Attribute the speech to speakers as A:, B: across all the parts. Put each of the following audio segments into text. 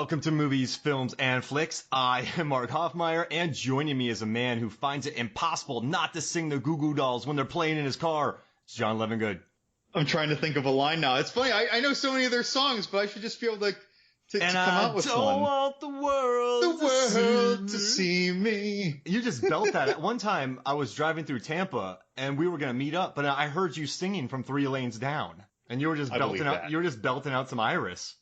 A: Welcome to Movies, Films, and Flicks. I am Mark Hoffmeyer, and joining me is a man who finds it impossible not to sing the Goo Goo Dolls when they're playing in his car. It's John Levingood.
B: I'm trying to think of a line now. It's funny. I know so many of their songs, but I should just be able to come out with one.
A: And I don't want the world
B: to see me.
A: You just belt that. At one time, I was driving through Tampa, and we were going to meet up, but I heard you singing from 3 lanes down, and you were just belting out. You were just belting out some Iris.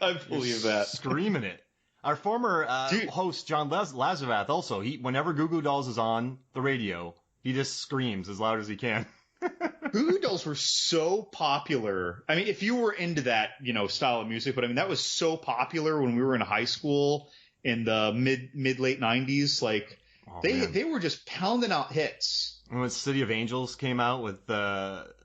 B: I believe that.
A: Screaming it. Our former host, John Lazareth, also, whenever Goo Goo Dolls is on the radio, he just screams as loud as he can.
B: Goo Goo Dolls were so popular. I mean, if you were into that, style of music, but I mean, that was so popular when we were in high school in the mid-late 90s. Like, they were just pounding out hits.
A: When City of Angels came out with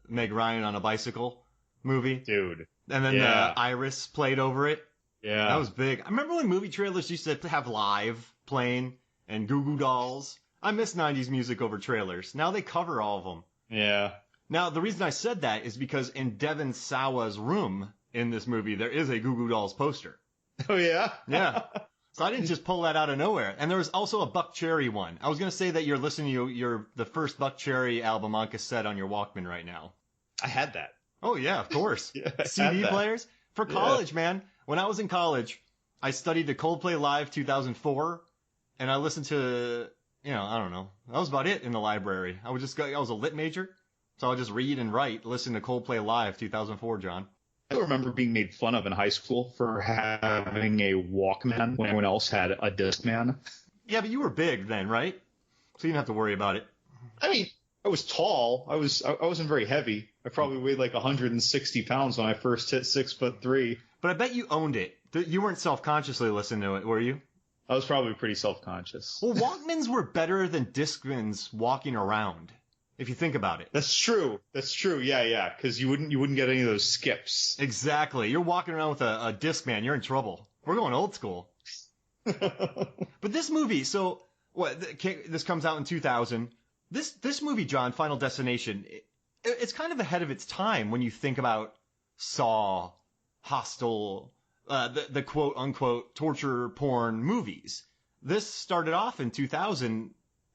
A: Meg Ryan on a bicycle movie.
B: Dude.
A: And then Iris played over it.
B: Yeah.
A: That was big. I remember when movie trailers used to have live playing and Goo Goo Dolls. I miss 90s music over trailers. Now they cover all of them.
B: Yeah.
A: Now, the reason I said that is because in Devon Sawa's room in this movie, there is a Goo Goo Dolls poster.
B: Oh, yeah?
A: Yeah. So I didn't just pull that out of nowhere. And there was also a Buck Cherry one. I was going to say that you're listening to the first Buck Cherry album on cassette on your Walkman right now.
B: I had that.
A: Oh, yeah, of course.
B: Yeah,
A: CD players? For college, man. When I was in college, I studied the Coldplay Live 2004, and I listened to, I don't know. That was about it in the library. I was a lit major, so I would just read and write, listen to Coldplay Live 2004, John.
B: I remember being made fun of in high school for having a Walkman when everyone else had a Discman.
A: Yeah, but you were big then, right? So you didn't have to worry about it.
B: I mean, I was tall. I wasn't very heavy. I probably weighed like 160 pounds when I first hit 6'3".
A: But I bet you owned it. You weren't self-consciously listening to it, were you?
B: I was probably pretty self-conscious.
A: Well, Walkmans were better than Discmans walking around, if you think about it.
B: That's true. Yeah. Because you wouldn't get any of those skips.
A: Exactly. You're walking around with a Discman. You're in trouble. We're going old school. But this movie, so this comes out in 2000. This movie, John, Final Destination, it's kind of ahead of its time when you think about Saw, Hostel, the quote-unquote torture porn movies. This started off in 2000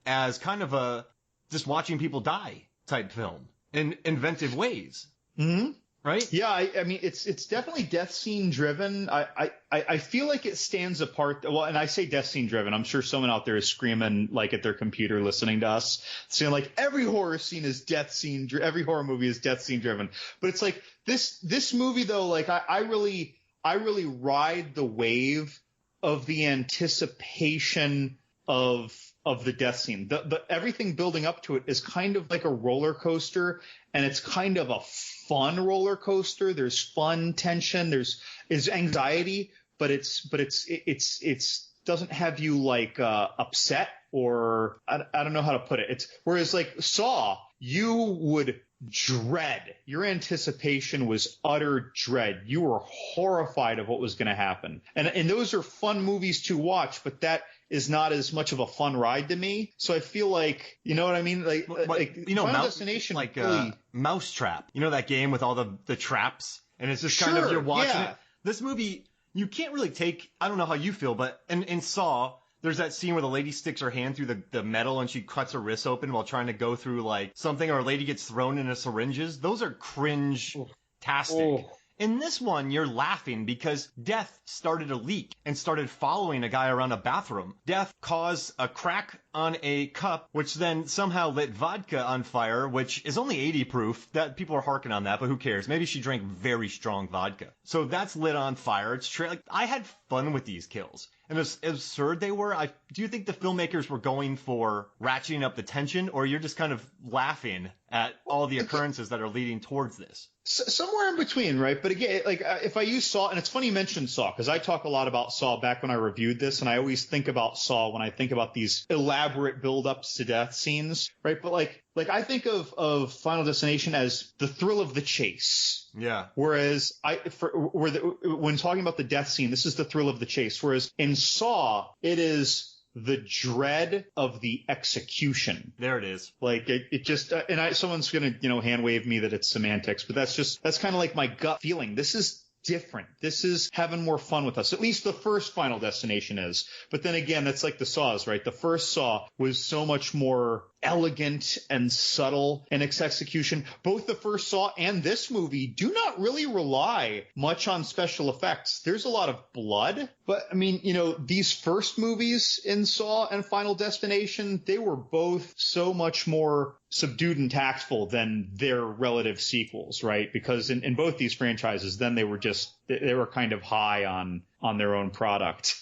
A: as kind of a just watching people die type film in inventive ways.
B: Mm-hmm.
A: Right?
B: Yeah, I mean, it's definitely death scene driven. I feel like it stands apart. Well, and I say death scene driven. I'm sure someone out there is screaming like at their computer listening to us, saying like every horror scene is death scene. Every horror movie is death scene driven. But it's like this movie though. Like I really ride the wave of the anticipation of the death scene. The everything building up to it is kind of like a roller coaster, and it's kind of a fun roller coaster. There's fun tension. There's anxiety, but it's doesn't have you like upset or I don't know how to put it. It's whereas like Saw, you would dread. Your anticipation was utter dread. You were horrified of what was going to happen. And those are fun movies to watch, but that is not as much of a fun ride to me. So I feel like, you know what I mean? Like Final Destination,
A: like
B: really...
A: Mousetrap. You know that game with all the traps, and it's just kind of you're watching it. This movie, you can't really take. I don't know how you feel, but in Saw, there's that scene where the lady sticks her hand through the metal and she cuts her wrist open while trying to go through like something, or a lady gets thrown into syringes. Those are cringe-tastic. In this one, you're laughing because Death started a leak and started following a guy around a bathroom. Death caused a crack on a cup, which then somehow lit vodka on fire, which is only 80 proof. That people are harking on that, but who cares? Maybe she drank very strong vodka. So that's lit on fire. It's like I had fun with these kills. And as absurd they were, do you think the filmmakers were going for ratcheting up the tension, or you're just kind of laughing at all the occurrences that are leading towards this?
B: Somewhere in between, right? But again, like if I use Saw, and it's funny you mentioned Saw, because I talk a lot about Saw back when I reviewed this, and I always think about Saw when I think about these elaborate build-ups to death scenes, right? But like I think of Final Destination as the thrill of the chase.
A: Yeah.
B: Whereas when talking about the death scene, this is the thrill of the chase. Whereas in Saw, it is the dread of the execution.
A: There it is.
B: Like it just, someone's gonna, hand wave me that it's semantics, but that's kind of like my gut feeling. This different. This is having more fun with us. At least the first Final Destination is. But then again, that's like the Saws, right? The first Saw was so much more elegant and subtle in its execution. Both the first Saw and this movie do not really rely much on special effects. There's a lot of blood, but I mean, these first movies in Saw and Final Destination, they were both so much more subdued and tactful than their relative sequels, right? Because in both these franchises, then they were kind of high on their own product.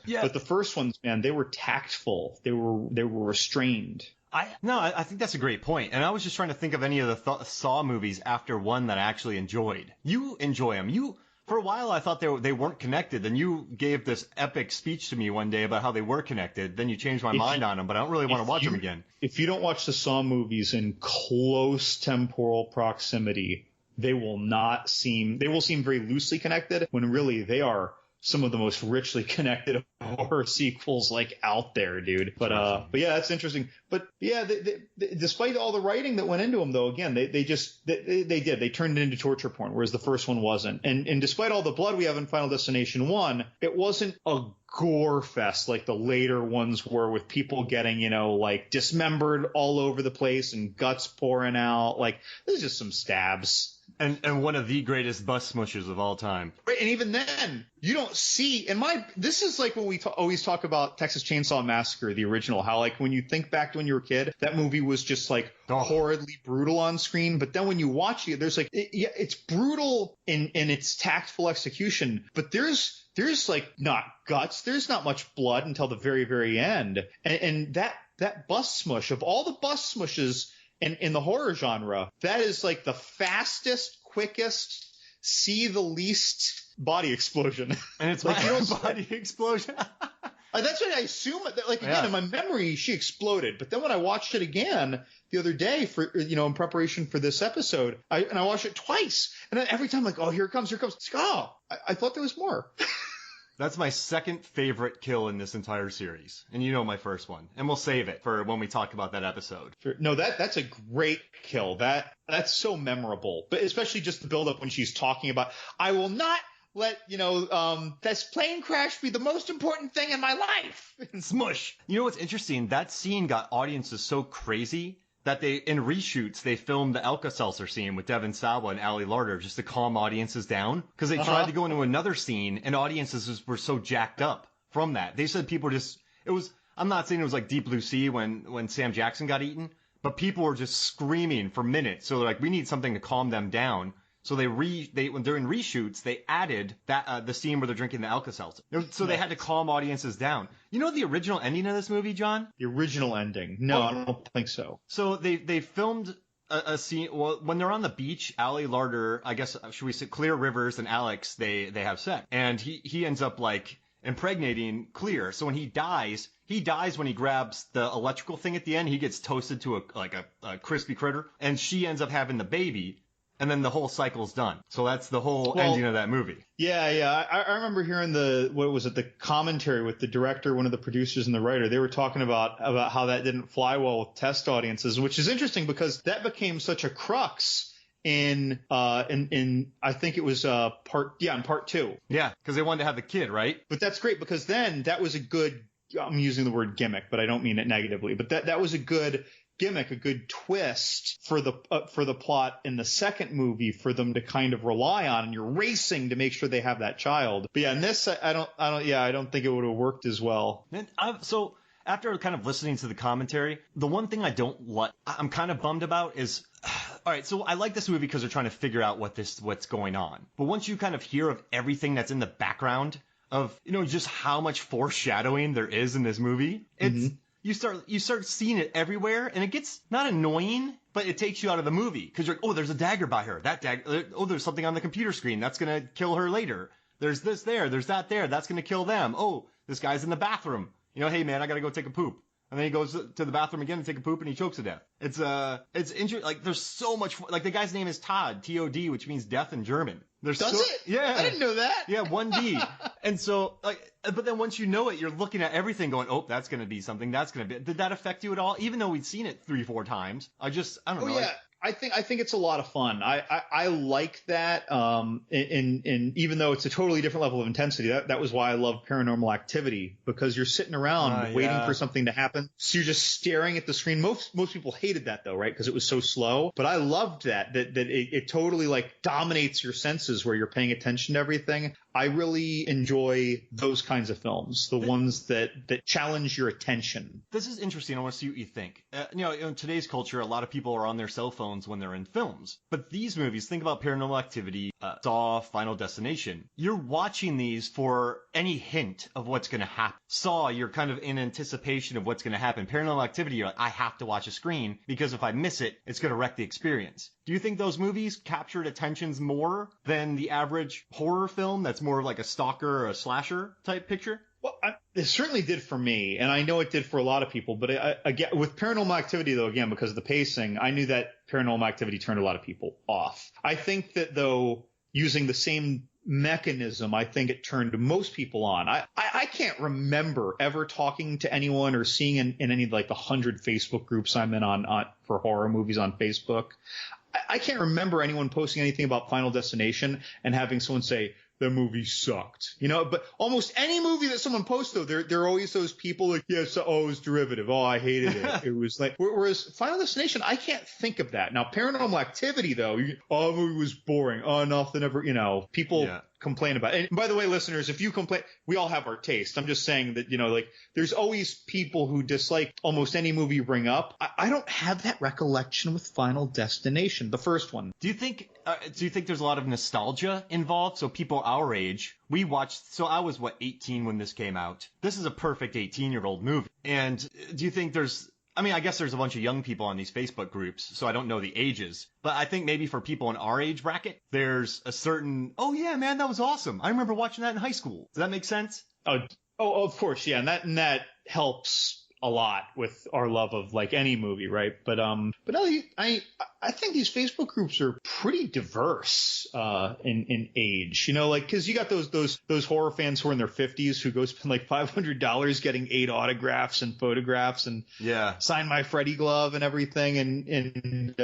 B: Yeah. But the first ones, man, they were tactful. They were restrained.
A: I think that's a great point. And I was just trying to think of any of the Saw movies after one that I actually enjoyed. You enjoy them. For a while, I thought they weren't connected. Then you gave this epic speech to me one day about how they were connected. Then you changed my mind on them, but I don't really want to watch them again.
B: If you don't watch the Saw movies in close temporal proximity, they will seem very loosely connected when really they are some of the most richly connected horror sequels like out there, dude. But yeah, that's interesting. But yeah, despite all the writing that went into them, though, again, they turned it into torture porn, whereas the first one wasn't. And despite all the blood we have in Final Destination 1, it wasn't a gore fest like the later ones were, with people getting, like dismembered all over the place and guts pouring out. Like, there's just some stabs.
A: And one of the greatest bus smushes of all time.
B: Right, and even then, you don't see. This is like when we always talk about Texas Chainsaw Massacre, the original. How like when you think back to when you were a kid, that movie was just like horridly brutal on screen. But then when you watch it, there's like it's brutal in its tactful execution. But there's like not guts. There's not much blood until the very, very end. And that bus smush, of all the bus smushes in the horror genre, that is like the fastest, quickest, see the least body explosion.
A: And it's like body explosion.
B: That's what I assume. Like, again, in my memory, she exploded. But then when I watched it again the other day for, in preparation for this episode, I watched it twice. And then every time, like, oh, here it comes. It's like, oh, I thought there was more.
A: That's my second favorite kill in this entire series. And you know my first one. And we'll save it for when we talk about that episode.
B: Sure. No, that's a great kill. That's so memorable. But especially just the build up when she's talking about, I will not let, this plane crash be the most important thing in my life.
A: Smush. You know what's interesting? That scene got audiences so crazy that in reshoots, they filmed the Alka-Seltzer scene with Devon Sawa and Ali Larter just to calm audiences down. Because they tried to go into another scene, and audiences were so jacked up from that. They said people I'm not saying it was like Deep Blue Sea when Sam Jackson got eaten, but people were just screaming for minutes. So they're like, we need something to calm them during reshoots, they added that the scene where they're drinking the Alka-Seltzer. So they had to calm audiences down. You know the original ending of this movie, John?
B: The original ending? No, I don't think so.
A: So they filmed a scene. Well, when they're on the beach, Ali Larter, I guess, should we say Clear Rivers and Alex, they have sex. And he ends up like impregnating Clear. So when he dies when he grabs the electrical thing at the end. He gets toasted to a crispy critter. And she ends up having the baby. And then the whole cycle's done. So that's the whole ending of that movie.
B: Yeah. I remember hearing the commentary with the director, one of the producers and the writer. They were talking about how that didn't fly well with test audiences, which is interesting because that became such a crux in I think it was in part 2.
A: Yeah, because they wanted to have the kid, right?
B: But that's great because then that was a good, I'm using the word gimmick, but I don't mean it negatively, but that was a good gimmick, a good twist for the plot in the second movie for them to kind of rely on, and you're racing to make sure they have that child. But yeah, in this, I don't think it would have worked as well.
A: So after kind of listening to the commentary, the one thing I'm kind of bummed about is, all right, so I like this movie because they're trying to figure out what's going on. But once you kind of hear of everything that's in the background of, just how much foreshadowing there is in this movie, it's, you start seeing it everywhere, and it gets not annoying, but it takes you out of the movie because you're like, oh, there's a dagger by her. That dagger. Oh, there's something on the computer screen that's gonna kill her later. There's this there. There's that there. That's gonna kill them. Oh, this guy's in the bathroom. Hey man, I gotta go take a poop. And then he goes to the bathroom again to take a poop, and he chokes to death. It's interesting. Like, there's so much. Like, the guy's name is Todd, T-O-D, which means death in German.
B: Does it?
A: Yeah.
B: I didn't know that.
A: Yeah, 1D. And so, but then once you know it, you're looking at everything going, oh, that's going to be something. That's going to be. Did that affect you at all? Even though we'd seen it 3-4 times. I don't know.
B: Yeah. I think it's a lot of fun. I like that. And even though it's a totally different level of intensity, that was why I love Paranormal Activity, because you're sitting around waiting for something to happen. So you're just staring at the screen. Most people hated that though, right? Because it was so slow. But I loved that it totally like dominates your senses where you're paying attention to everything. I really enjoy those kinds of films, the ones that challenge your attention.
A: This is interesting. I want to see what you think. In today's culture, a lot of people are on their cell phones when they're in films. But these movies, think about Paranormal Activity, Saw, Final Destination. You're watching these for any hint of what's going to happen. Saw, you're kind of in anticipation of what's going to happen. Paranormal Activity, you're like, I have to watch a screen because if I miss it, it's going to wreck the experience. Do you think those movies captured attentions more than the average horror film that's more like a stalker or a slasher type picture?
B: Well, it certainly did for me, and I know it did for a lot of people. But again, with Paranormal Activity, though, again, because of the pacing, I knew that Paranormal Activity turned a lot of people off. I think that, though, using the same mechanism, I think it turned most people on. I can't remember ever talking to anyone or seeing in any of like the 100 Facebook groups I'm in on for horror movies on Facebook. I can't remember anyone posting anything about Final Destination and having someone say, the movie sucked, but almost any movie that someone posts, though, there are always those people like, yes, it was derivative. Oh, I hated it. It was like, whereas Final Destination, I can't think of that. Now, Paranormal Activity, though, the movie was boring. Oh, nothing ever, people complain about it. And by the way, listeners, if you complain, we all have our taste. I'm just saying that, there's always people who dislike almost any movie you bring up. I don't have that recollection with Final Destination, the first one.
A: Do you think there's a lot of nostalgia involved? So people our age, we watched, so I was 18 when this came out. This is a perfect 18-year-old movie. And do you think I guess there's a bunch of young people on these Facebook groups, so I don't know the ages. But I think maybe for people in our age bracket, there's a certain, oh yeah, man, that was awesome. I remember watching that in high school. Does that make sense?
B: Oh, of course, yeah. And that helps a lot with our love of like any movie, right? But no, I think these Facebook groups are pretty diverse in age, because you got those horror fans who are in their 50s who go spend like $500 getting 8 autographs and photographs and sign my Freddy glove and everything. And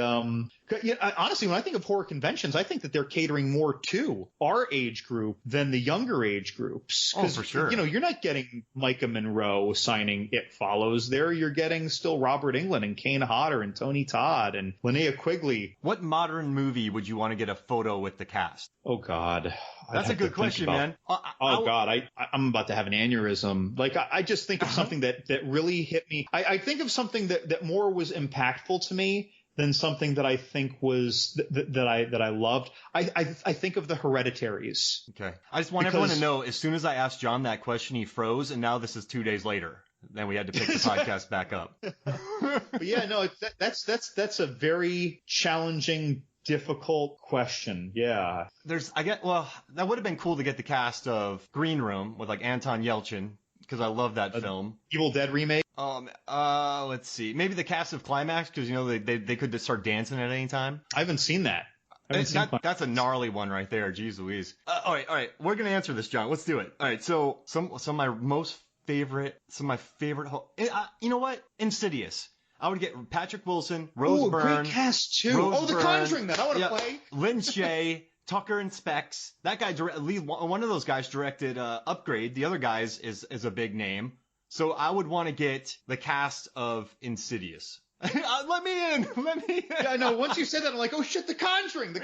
B: honestly, when I think of horror conventions, I think that they're catering more to our age group than the younger age groups.
A: Oh, for sure.
B: You're not getting Micah Monroe signing It Follows there. You're getting still Robert Englund and Kane Hodder and Tony Todd and Linnea Quigley.
A: What modern movie would you want to get a photo with the cast?
B: Oh, God.
A: That's a good question, man.
B: God. I'm about to have an aneurysm. Like, I just think of something that really hit me. I think of something that more was impactful to me than something that I think was that I loved. I think of the Hereditaries.
A: Okay. I just want everyone to know, as soon as I asked John that question, he froze, and now this is 2 days later. Then we had to pick the podcast back up.
B: But yeah, no, that's a very challenging, difficult question. Yeah.
A: That would have been cool to get the cast of Green Room with like Anton Yelchin, because I love that film.
B: Evil Dead remake.
A: Let's see. Maybe the cast of Climax, because they could just start dancing at any time.
B: I haven't seen that.
A: That's a gnarly one right there. Jeez Louise. All right. We're gonna answer this, John. Let's do it. All right. So some of my favorite. You know what? Insidious. I would get Patrick Wilson, Rose Byrne.
B: Great cast too. The Conjuring. That I want to play.
A: Lynn Shay, Tucker and Specs. That guy, one of those guys directed Upgrade. The other guys is a big name. So I would want to get the cast of Insidious. Let me in.
B: Yeah, no. Once you said that, I'm like, oh shit, The Conjuring.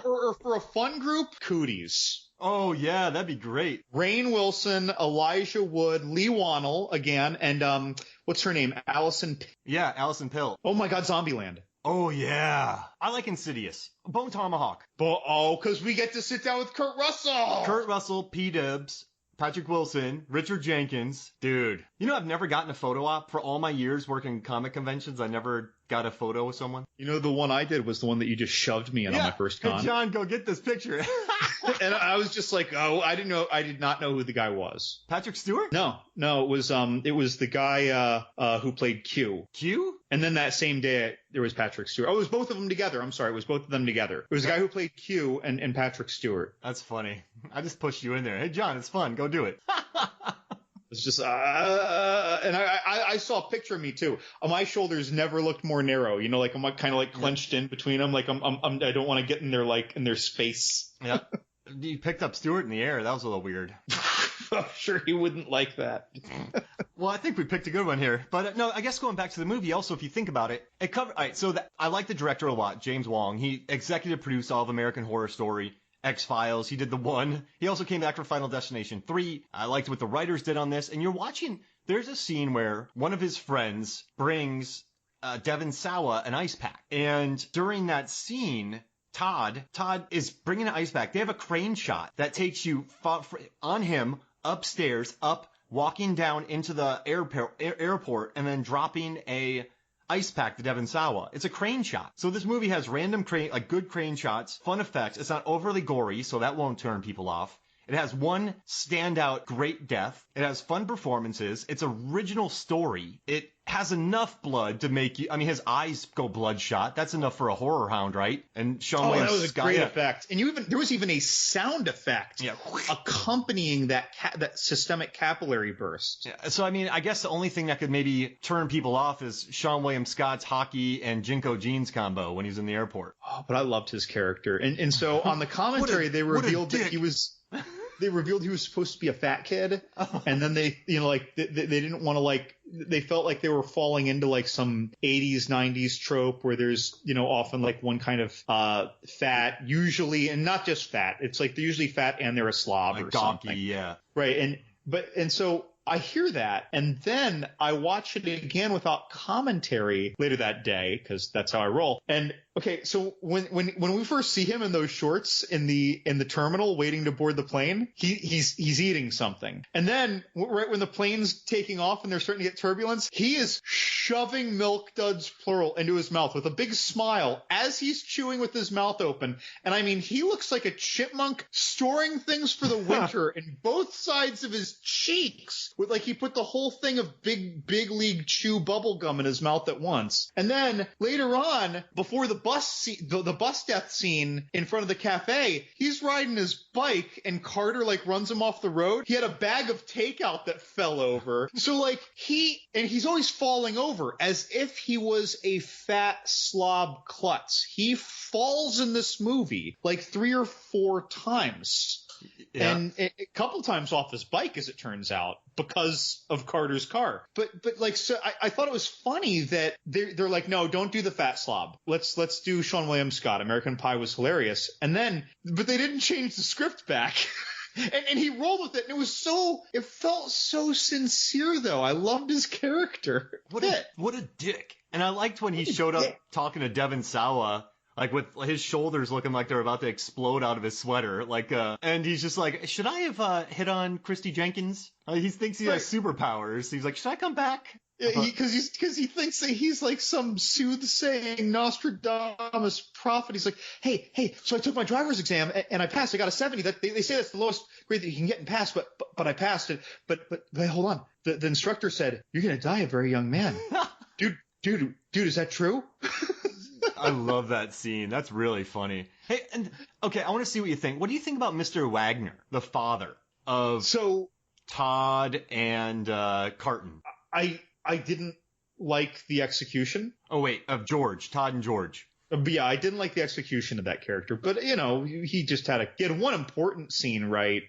B: or for a fun group, Cooties.
A: Oh yeah, that'd be great.
B: Rainn Wilson, Elijah Wood, Lee Wannell again, and what's her name? Allison.
A: Yeah, Allison Pill.
B: Oh my God, Zombieland.
A: Oh yeah, I like Insidious. Bone Tomahawk.
B: Because we get to sit down with Kurt Russell. P.
A: Dibs. Patrick Wilson, Richard Jenkins. Dude, I've never gotten a photo op for all my years working comic conventions. I never got a photo with someone.
B: The one I did was the one that you just shoved me in on my first con.
A: Hey, John, go get this picture.
B: And I was just like, I did not know who the guy was.
A: Patrick Stewart?
B: No, it was the guy who played Q.
A: Q?
B: And then that same day, there was Patrick Stewart. Oh, it was both of them together. I'm sorry. It was both of them together. It was the guy who played Q and Patrick Stewart.
A: That's funny. I just pushed you in there. Hey, John, it's fun. Go do it.
B: just, and I saw a picture of me too. My shoulders never looked more narrow. You know, like I'm kind of like clenched in between them. Like I don't want to get in their in their space.
A: Yeah. You picked up Stewart in the air. That was a little weird.
B: I'm sure he wouldn't like that.
A: Well, I think we picked a good one here. But no, I guess going back to the movie, also, if you think about it, all right, so I like the director a lot, James Wong. He executive produced all of American Horror Story, X-Files. He did The One. He also came back for Final Destination 3. I liked what the writers did on this. And you're watching, there's a scene where one of his friends brings Devon Sawa an ice pack. And during that scene, Todd is bringing an ice pack. They have a crane shot that takes you on him upstairs, walking down into the airport, and then dropping a ice pack to Devon Sawa. It's a crane shot. So this movie has random good crane shots, fun effects. It's not overly gory, so that won't turn people off. It has one standout great death. It has fun performances. It's original story. It has enough blood to make you, I mean, his eyes go bloodshot. That's enough for a horror hound, right? And Sean Williams.
B: That was a great effect. And there was even a sound effect accompanying that systemic capillary burst.
A: Yeah. So, I mean, I guess the only thing that could maybe turn people off is Sean William Scott's hockey and Jinko jeans combo when he's in the airport.
B: Oh, but I loved his character. And so on the commentary, they revealed that he was... They revealed he was supposed to be a fat kid, and then they didn't want to they felt like they were falling into like some 80s, 90s trope where there's, often like one kind of fat, usually, and not just fat. It's like they're usually fat and they're a slob or something.
A: Yeah.
B: Right. And so I hear that, and then I watch it again without commentary later that day, because that's how I roll. And okay, so when we first see him in those shorts in the terminal waiting to board the plane, he's eating something. And then right when the plane's taking off and they're starting to get turbulence, he is shoving Milk Duds plural into his mouth with a big smile as he's chewing with his mouth open. And I mean, he looks like a chipmunk storing things for the winter in both sides of his cheeks. With like he put the whole thing of big league chew bubble gum in his mouth at once. And then later on, before the bus death scene in front of the cafe, he's riding his bike and Carter like runs him off the road. He had a bag of takeout that fell over. So like he's always falling over as if he was a fat slob klutz. He falls in this movie like 3 or 4 times. Yeah. And a couple times off his bike, as it turns out, because of Carter's car. But like, so I thought it was funny that they're like, no, don't do the fat slob. Let's do Sean William Scott. American Pie was hilarious. And then, but they didn't change the script back. And he rolled with it, and it felt so sincere, though. I loved his character.
A: What a dick. And I liked when he showed up talking to Devon Sawa, like with his shoulders looking like they're about to explode out of his sweater. Like, and he's just like, should I have hit on Christy Jenkins? He thinks he has superpowers. He's like, should I come back?
B: Yeah, because he thinks that he's like some soothsaying Nostradamus prophet. He's like, hey, so I took my driver's exam and I passed. I got a 70. That they say that's the lowest grade that you can get and pass, but I passed it. But hold on. The instructor said, you're going to die a very young man. Dude, is that true?
A: I love that scene. That's really funny. Hey, and okay, I want to see what you think. What do you think about Mr. Wagner, the father of Todd and Carton?
B: I didn't like the execution.
A: Oh wait, of George, Todd and George.
B: But yeah, I didn't like the execution of that character. But he just had one important scene right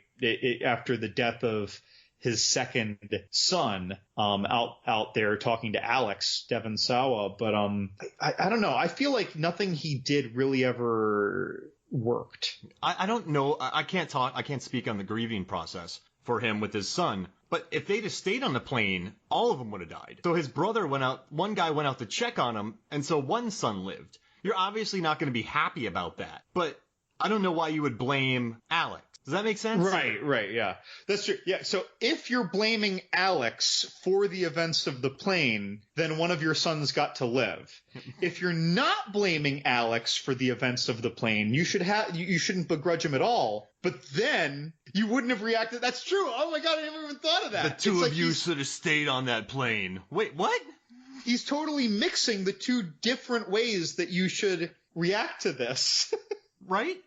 B: after the death of his second son, out there talking to Alex, Devon Sawa. But I don't know. I feel like nothing he did really ever worked.
A: I don't know. I can't speak on the grieving process for him with his son. But if they'd have stayed on the plane, all of them would have died. So his brother one guy went out to check on him, and so one son lived. You're obviously not going to be happy about that. But I don't know why you would blame Alex. Does that make sense?
B: Right, yeah. That's true. Yeah, so if you're blaming Alex for the events of the plane, then one of your sons got to live. If you're not blaming Alex for the events of the plane, you shouldn't begrudge him at all. But then you wouldn't have reacted. That's true. Oh my God, I never even thought of that.
A: The two of you should have stayed on that plane. Wait, what?
B: He's totally mixing the two different ways that you should react to this.
A: Right?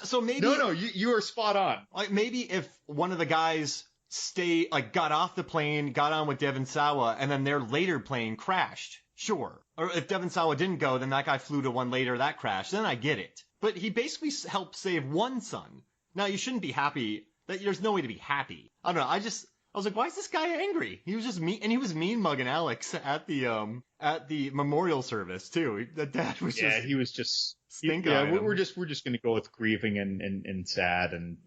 A: So maybe
B: no, you are spot on.
A: Like maybe if one of the guys got off the plane, got on with Devon Sawa, and then their later plane crashed. Sure. Or if Devon Sawa didn't go, then that guy flew to one later, that crashed. Then I get it. But he basically helped save one son. Now, you shouldn't be happy. There's no way to be happy. I don't know. I was like, why is this guy angry? He was just mean, and he was mean mugging Alex at the memorial service too. The dad was
B: he was just
A: stinking.
B: Yeah, we're just going to go with grieving and sad, and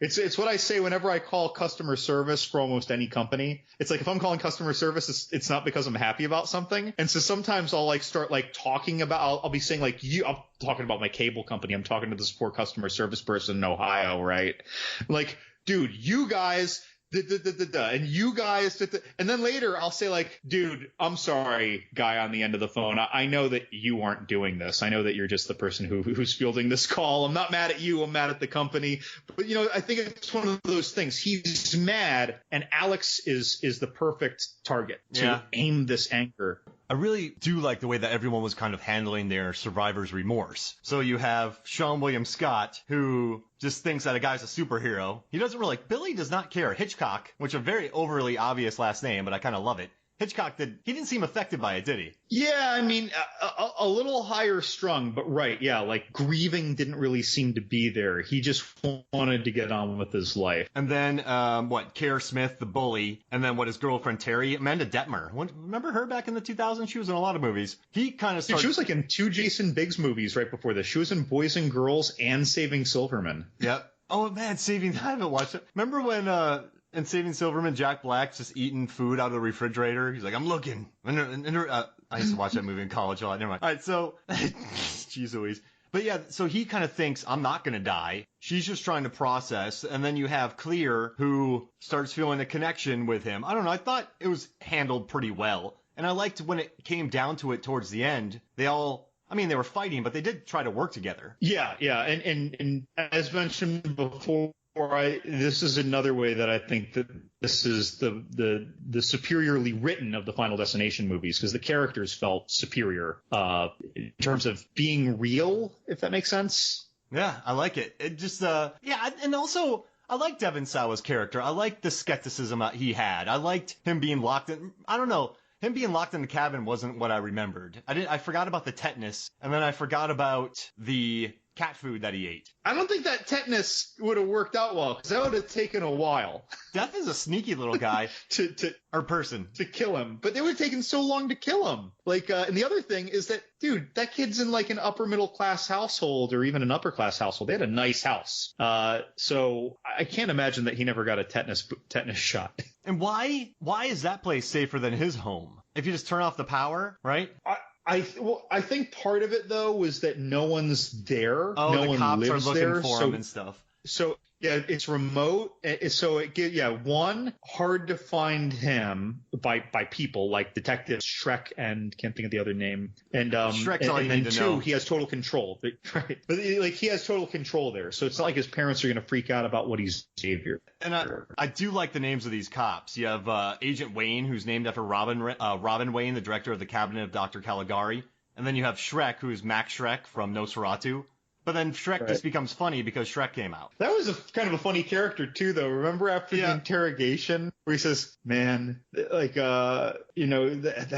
B: it's what I say whenever I call customer service for almost any company. It's like if I'm calling customer service, it's not because I'm happy about something. And so sometimes I'll start talking about, I'll be saying I'm talking about my cable company. I'm talking to this poor customer service person in Ohio, right? Like, dude, you guys, and you guys, and then later I'll say dude, I'm sorry, guy on the end of the phone. I know that you aren't doing this. I know that you're just the person who's fielding this call. I'm not mad at you. I'm mad at the company. But I think it's one of those things. He's mad, and Alex is the perfect target to aim this anger.
A: I really do like the way that everyone was kind of handling their survivor's remorse. So you have Sean William Scott, who just thinks that a guy's a superhero. He doesn't really, Billy does not care. Hitchcock, which a very overly obvious last name, but I kind of love it. Hitchcock he didn't seem affected by it, did he?
B: Yeah, I mean, a little higher strung, but right, yeah, grieving didn't really seem to be there. He just wanted to get on with his life.
A: And then, Kara Smith, the bully, and then his girlfriend Terry, Amanda Detmer. Remember her back in the 2000s? She was in a lot of movies. He kind of started...
B: She was in 2 Jason Biggs movies right before this. She was in Boys and Girls and Saving Silverman.
A: Yep. Oh, man, I haven't watched it. Remember when... in Saving Silverman, Jack Black's just eating food out of the refrigerator. He's like, I'm looking. I used to watch that movie in college a lot. Never mind. All right, so, jeez Louise. But yeah, so he kind of thinks, I'm not going to die. She's just trying to process. And then you have Clear, who starts feeling a connection with him. I don't know. I thought it was handled pretty well. And I liked when it came down to it towards the end, they were fighting, but they did try to work together.
B: Yeah. And as mentioned before, this is another way that I think that this is the superiorly written of the Final Destination movies, because the characters felt superior in terms of being real, if that makes sense.
A: Yeah, I like it. It just and also I liked Devon Sawa's character. I liked the skepticism that he had. I liked him being locked in. I don't know. Him being locked in the cabin wasn't what I remembered. I forgot about the tetanus, and then I forgot about the cat food that he ate.
B: I don't think that tetanus would have worked out well, because that would have taken a while.
A: Death is a sneaky little guy to
B: kill him, but it would have taken so long to kill him. And the other thing is that, dude, that kid's in an upper middle class household, or even an upper class household. They had a nice house, so I can't imagine that he never got a tetanus shot.
A: And why is that place safer than his home? If you just turn off the power, right?
B: I think part of it though was that no one's there.
A: Oh,
B: no
A: the
B: one
A: cops
B: lives
A: are looking
B: there,
A: for him and stuff.
B: So yeah, it's remote. So one, hard to find him by people like Detective Shrek, and can't think of the other name. And
A: Shrek's all you need to know.
B: He has total control. Right, but he has total control there. So it's not like his parents are going to freak out about what he's behavior.
A: And I do like the names of these cops. You have Agent Wayne, who's named after Robin Wayne, the director of the Cabinet of Dr. Caligari. And then you have Shrek, who's Max Shrek from Nosferatu. But then Shrek just becomes funny because Shrek came out.
B: That was kind of a funny character too, though. Remember after the interrogation where he says, "Man, that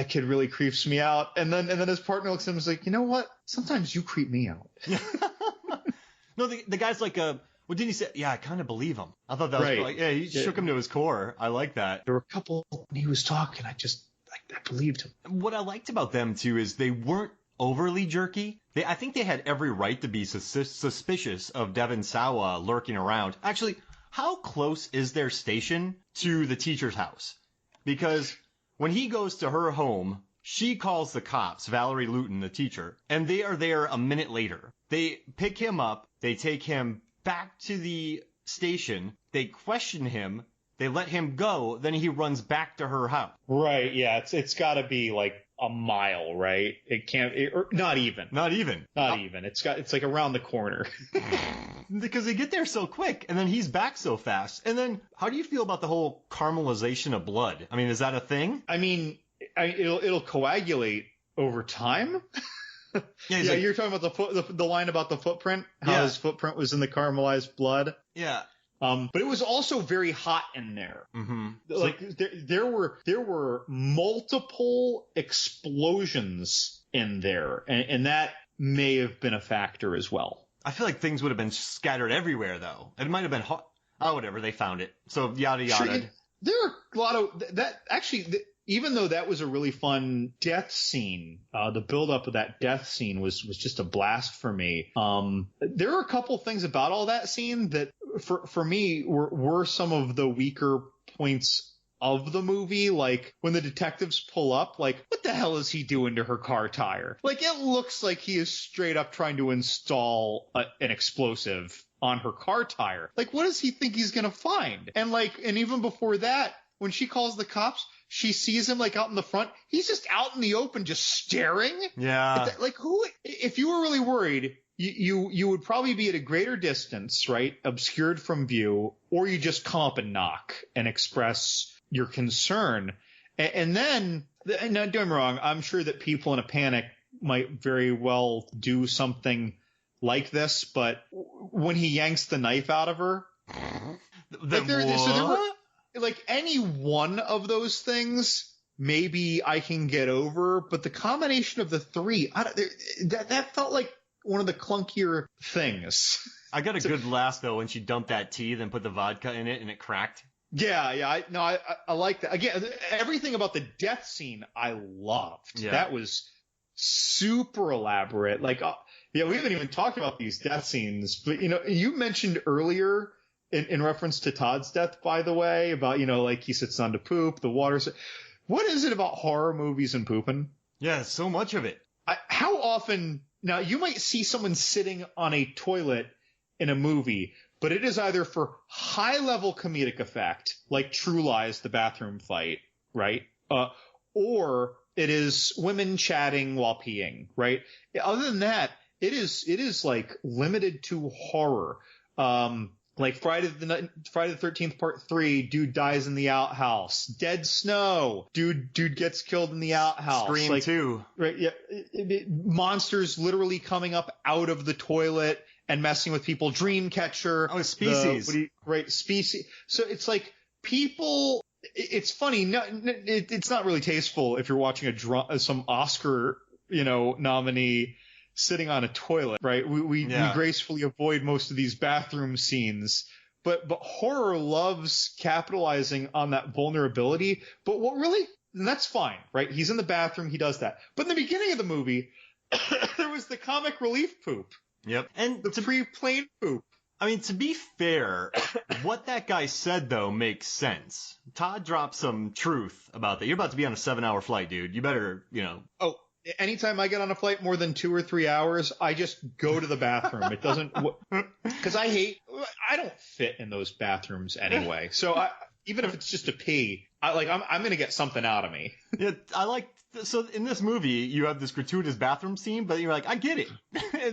B: kid really creeps me out," and then his partner looks at him and is like, "You know what? Sometimes you creep me out."
A: No, the guy's like, what didn't he say? Yeah, I kind of believe him. I thought that was he shook him to his core. I like that.
B: There were a couple when he was talking, I believed him.
A: What I liked about them too is they weren't overly jerky. I think they had every right to be suspicious of Devon Sawa lurking around. Actually, how close is their station to the teacher's house? Because when he goes to her home, she calls the cops, Valerie Luton, the teacher, and they are there a minute later. They pick him up, they take him back to the station, they question him, they let him go, then he runs back to her house.
B: Right, yeah, it's got to be a mile, right? It can't, or not even.
A: Not even.
B: It's around the corner.
A: Because they get there so quick, and then he's back so fast. And then, how do you feel about the whole caramelization of blood? I mean, is that a thing?
B: I mean, it'll coagulate over time. Yeah, you're talking about the line about the footprint, how his footprint was in the caramelized blood.
A: Yeah.
B: But it was also very hot in there.
A: Mm-hmm.
B: Like there were multiple explosions in there, and that may have been a factor as well.
A: I feel like things would have been scattered everywhere, though. It might have been hot. Oh, whatever. They found it. So yada yada.
B: Sure, there are a lot of that. Actually, even though that was a really fun death scene, the build up of that death scene was just a blast for me. There are a couple things about all that scene that for me were some of the weaker points of the movie. Like when the detectives pull up, like what the hell is he doing to her car tire? Like it looks like he is straight up trying to install an explosive on her car tire. Like what does he think he's gonna find? And even before that, when she calls the cops, she sees him like out in the front. He's just out in the open, just staring.
A: Yeah.
B: Like who? If you were really worried, you would probably be at a greater distance, right? Obscured from view, or you just come up and knock and express your concern. And then, now don't get me wrong, I'm sure that people in a panic might very well do something like this, but when he yanks the knife out of her, there were like any one of those things, maybe I can get over, but the combination of the three, that felt like one of the clunkier things.
A: I got a good laugh though when she dumped that tea, then put the vodka in it and it cracked.
B: Yeah. I like that. Again, everything about the death scene I loved. Yeah. That was super elaborate. Like, we haven't even talked about these death scenes, but you mentioned earlier in reference to Todd's death, by the way, about, like he sits down to poop, the water's. What is it about horror movies and pooping?
A: Yeah, so much of it.
B: How often, now you might see someone sitting on a toilet in a movie, but it is either for high level comedic effect, like True Lies, the bathroom fight, right? Or it is women chatting while peeing, right? Other than that, it is like limited to horror. Like Friday the 13th Part 3, dude dies in the outhouse. Dead Snow, dude gets killed in the outhouse.
A: Scream 2.
B: Right, yeah. Monsters literally coming up out of the toilet and messing with people. Dreamcatcher.
A: Oh, Species.
B: Species. So it's like people. It's funny. It's not really tasteful if you're watching some Oscar, nominee sitting on a toilet, right? We gracefully avoid most of these bathroom scenes, but horror loves capitalizing on that vulnerability. But and that's fine, right? He's in the bathroom, he does that. But in the beginning of the movie, there was the comic relief poop.
A: Yep. And
B: the pre-plane poop.
A: I mean, to be fair, what that guy said, though, makes sense. Todd dropped some truth about that. You're about to be on a 7-hour flight, dude. You better,
B: Oh, anytime I get on a flight more than 2 or 3 hours, I just go to the bathroom. It doesn't, because I don't fit in those bathrooms anyway. So even if it's just a pee, I'm going to get something out of me.
A: Yeah, so in this movie, you have this gratuitous bathroom scene, but you're like, I get it.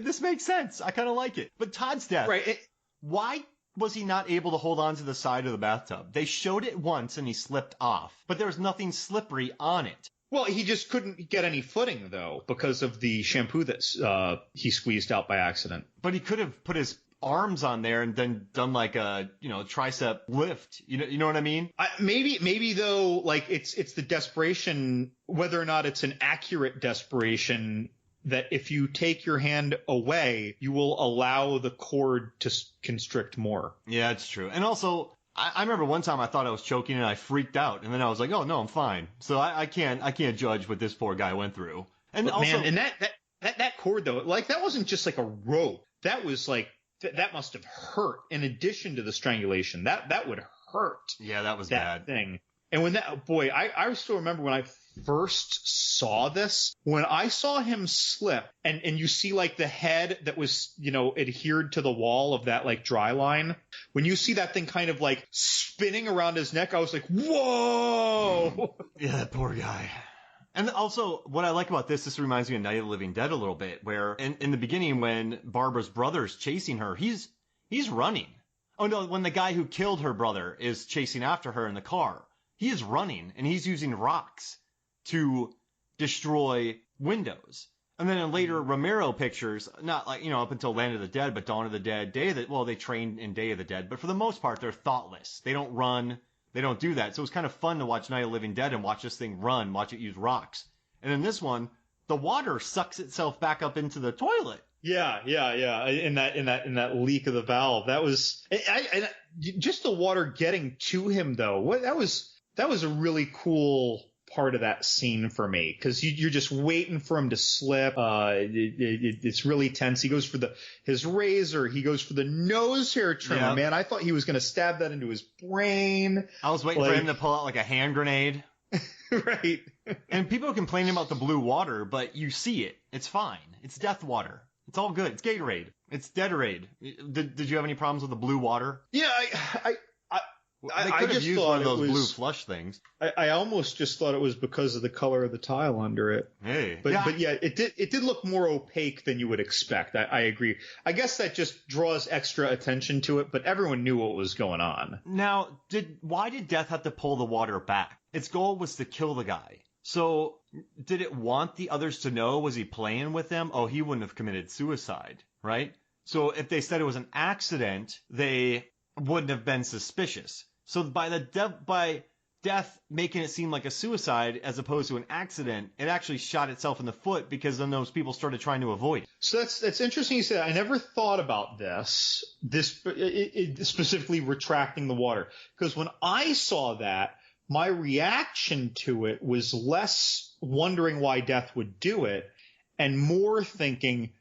A: This makes sense. I kind of like it. But Todd's death.
B: Right.
A: Why was he not able to hold on to the side of the bathtub? They showed it once and he slipped off, but there was nothing slippery on it.
B: Well, he just couldn't get any footing, though, because of the shampoo that he squeezed out by accident.
A: But he could have put his arms on there and then done like a, tricep lift. You know what I mean?
B: Maybe though, like it's the desperation, whether or not it's an accurate desperation, that if you take your hand away, you will allow the cord to constrict more.
A: Yeah, it's true. And also, I remember one time I thought I was choking and I freaked out, and then I was like, oh no, I'm fine. So I can't judge what this poor guy went through. And
B: but
A: also,
B: man, and that cord though, like that wasn't just like a rope. That was like that must have hurt. In addition to the strangulation, that would hurt.
A: Yeah, that was
B: that
A: bad
B: thing. And when I still remember when I first saw this, when I saw him slip and you see like the head that was, adhered to the wall of that like dry line. When you see that thing kind of like spinning around his neck, I was like, whoa.
A: Yeah, that poor guy. And also, what I like about this reminds me of Night of the Living Dead a little bit, where in the beginning when Barbara's brother's chasing her, he's running. Oh no, when the guy who killed her brother is chasing after her in the car, he is running and he's using rocks to destroy windows. And then in later Romero pictures, not like, up until Land of the Dead, but Dawn of the Dead, they train in Day of the Dead, but for the most part, they're thoughtless. They don't run. They don't do that. So it was kind of fun to watch Night of the Living Dead and watch this thing run, watch it use rocks. And in this one, the water sucks itself back up into the toilet.
B: Yeah. In that leak of the valve, that was, just the water getting to him though. That was a really cool part of that scene for me, because you're just waiting for him to slip. It's really tense. He goes for his razor. He goes for the nose hair trimmer. Yeah. Man, I thought he was going to stab that into his brain.
A: I was waiting for him to pull out like a hand grenade.
B: Right.
A: And people are complaining about the blue water, but you see it. It's fine. It's death water. It's all good. It's Gatorade. It's Deaderade. Did you have any problems with the blue water?
B: Yeah,
A: they could have used one of those blue flush things.
B: I almost just thought it was because of the color of the tile under it.
A: Hey.
B: But yeah, it did look more opaque than you would expect. I agree. I guess that just draws extra attention to it, but everyone knew what was going on.
A: Now, why did Death have to pull the water back? Its goal was to kill the guy. So, did it want the others to know? Was he playing with them? Oh, he wouldn't have committed suicide, right? So, if they said it was an accident, they wouldn't have been suspicious. So by Death making it seem like a suicide as opposed to an accident, it actually shot itself in the foot, because then those people started trying to avoid it.
B: So that's interesting you said. I never thought about this specifically retracting the water, because when I saw that, my reaction to it was less wondering why Death would do it and more thinking,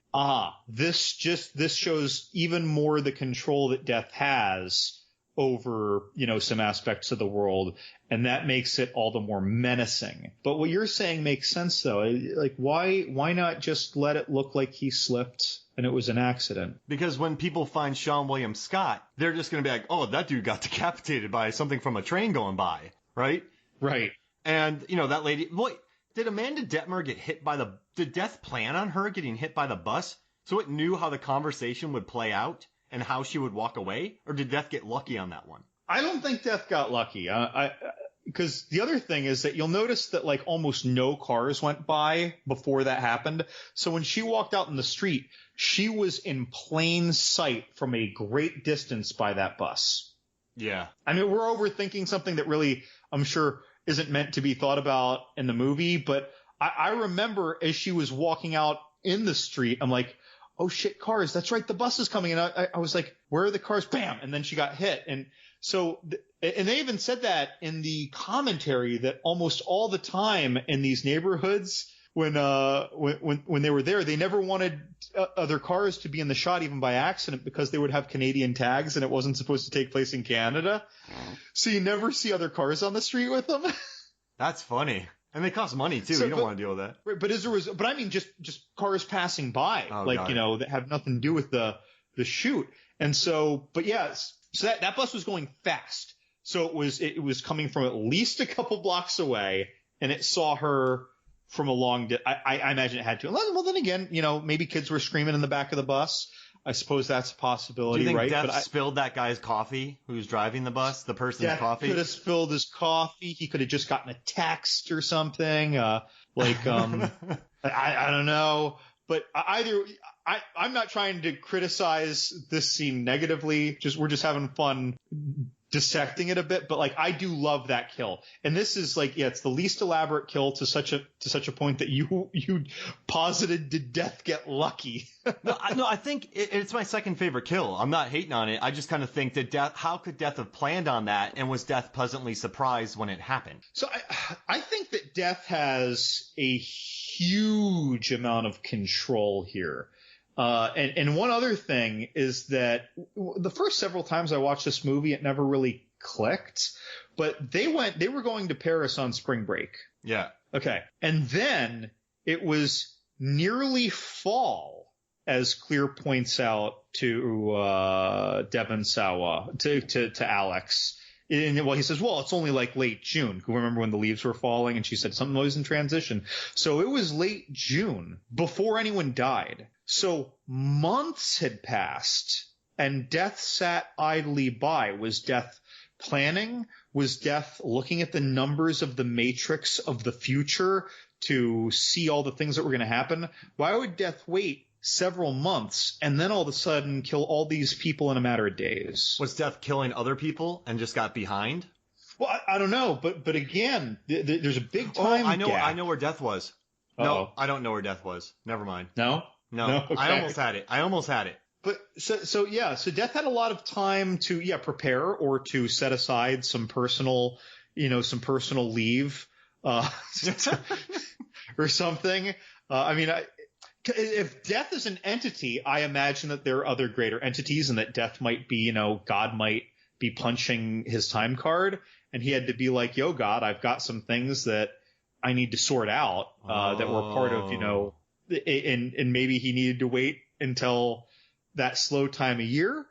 B: this shows even more the control that Death has over, some aspects of the world, and that makes it all the more menacing. But what you're saying makes sense, though. Like, why not just let it look like he slipped and it was an accident?
A: Because when people find Sean William Scott, they're just going to be like, oh, that dude got decapitated by something from a train going by, right?
B: Right.
A: And, that lady, did Amanda Detmer get hit did Death plan on her getting hit by the bus so it knew how the conversation would play out and how she would walk away? Or did Death get lucky on that one?
B: I don't think Death got lucky. Because the other thing is that you'll notice that like almost no cars went by before that happened. So when she walked out in the street, she was in plain sight from a great distance by that bus.
A: Yeah.
B: I mean, we're overthinking something that really, I'm sure, isn't meant to be thought about in the movie. But I remember as she was walking out in the street, I'm like, oh shit, cars. That's right. The bus is coming. And I was like, where are the cars? Bam. And then she got hit. And so, and they even said that in the commentary, that almost all the time in these neighborhoods, when they were there, they never wanted other cars to be in the shot, even by accident, because they would have Canadian tags and it wasn't supposed to take place in Canada. So you never see other cars on the street with them.
A: That's funny. And they cost money too. You don't want to deal with that.
B: Right, but I mean, just cars passing by, that have nothing to do with the shoot. And so, but yeah, so that bus was going fast. So it was coming from at least a couple blocks away, and it saw her from a long I imagine it had to. Well, then again, maybe kids were screaming in the back of the bus. I suppose that's a possibility,
A: right? Do you think
B: right?
A: Death spilled that guy's coffee who's driving the bus, the person's coffee?
B: Could have spilled his coffee. He could have just gotten a text or something. I don't know. But I'm not trying to criticize this scene negatively. We're just having fun dissecting it a bit, but I do love that kill. And this is it's the least elaborate kill to such a point that you posited did Death get lucky.
A: No, I think it's my second favorite kill. I'm not hating on it. I just kind of think that how could Death have planned on that, and was Death pleasantly surprised when it happened?
B: So I think that Death has a huge amount of control here. And one other thing is that the first several times I watched this movie, it never really clicked, but they were going to Paris on spring break.
A: Yeah.
B: Okay. And then it was nearly fall, as Clear points out to Devon Sawa, to Alex. And he says, well, it's only late June. Remember when the leaves were falling? And she said something was in transition. So it was late June before anyone died. So months had passed and Death sat idly by. Was Death planning? Was Death looking at the numbers of the matrix of the future to see all the things that were going to happen. Why would Death wait several months and then all of a sudden kill all these people in a matter of days?
A: Was Death killing other people and just got behind?
B: Well, I don't know, but again, there's a big time gap.
A: I know where Death was.
B: Uh-oh.
A: No, I don't know where Death was. Never mind.
B: No?
A: Okay. I almost had it.
B: But so Death had a lot of time to prepare or to set aside some personal leave or something. If Death is an entity, I imagine that there are other greater entities, and that Death might be, God might be punching his time card, and he had to be like, "Yo, God, I've got some things that I need to sort out that were part of, and maybe he needed to wait until that slow time of year.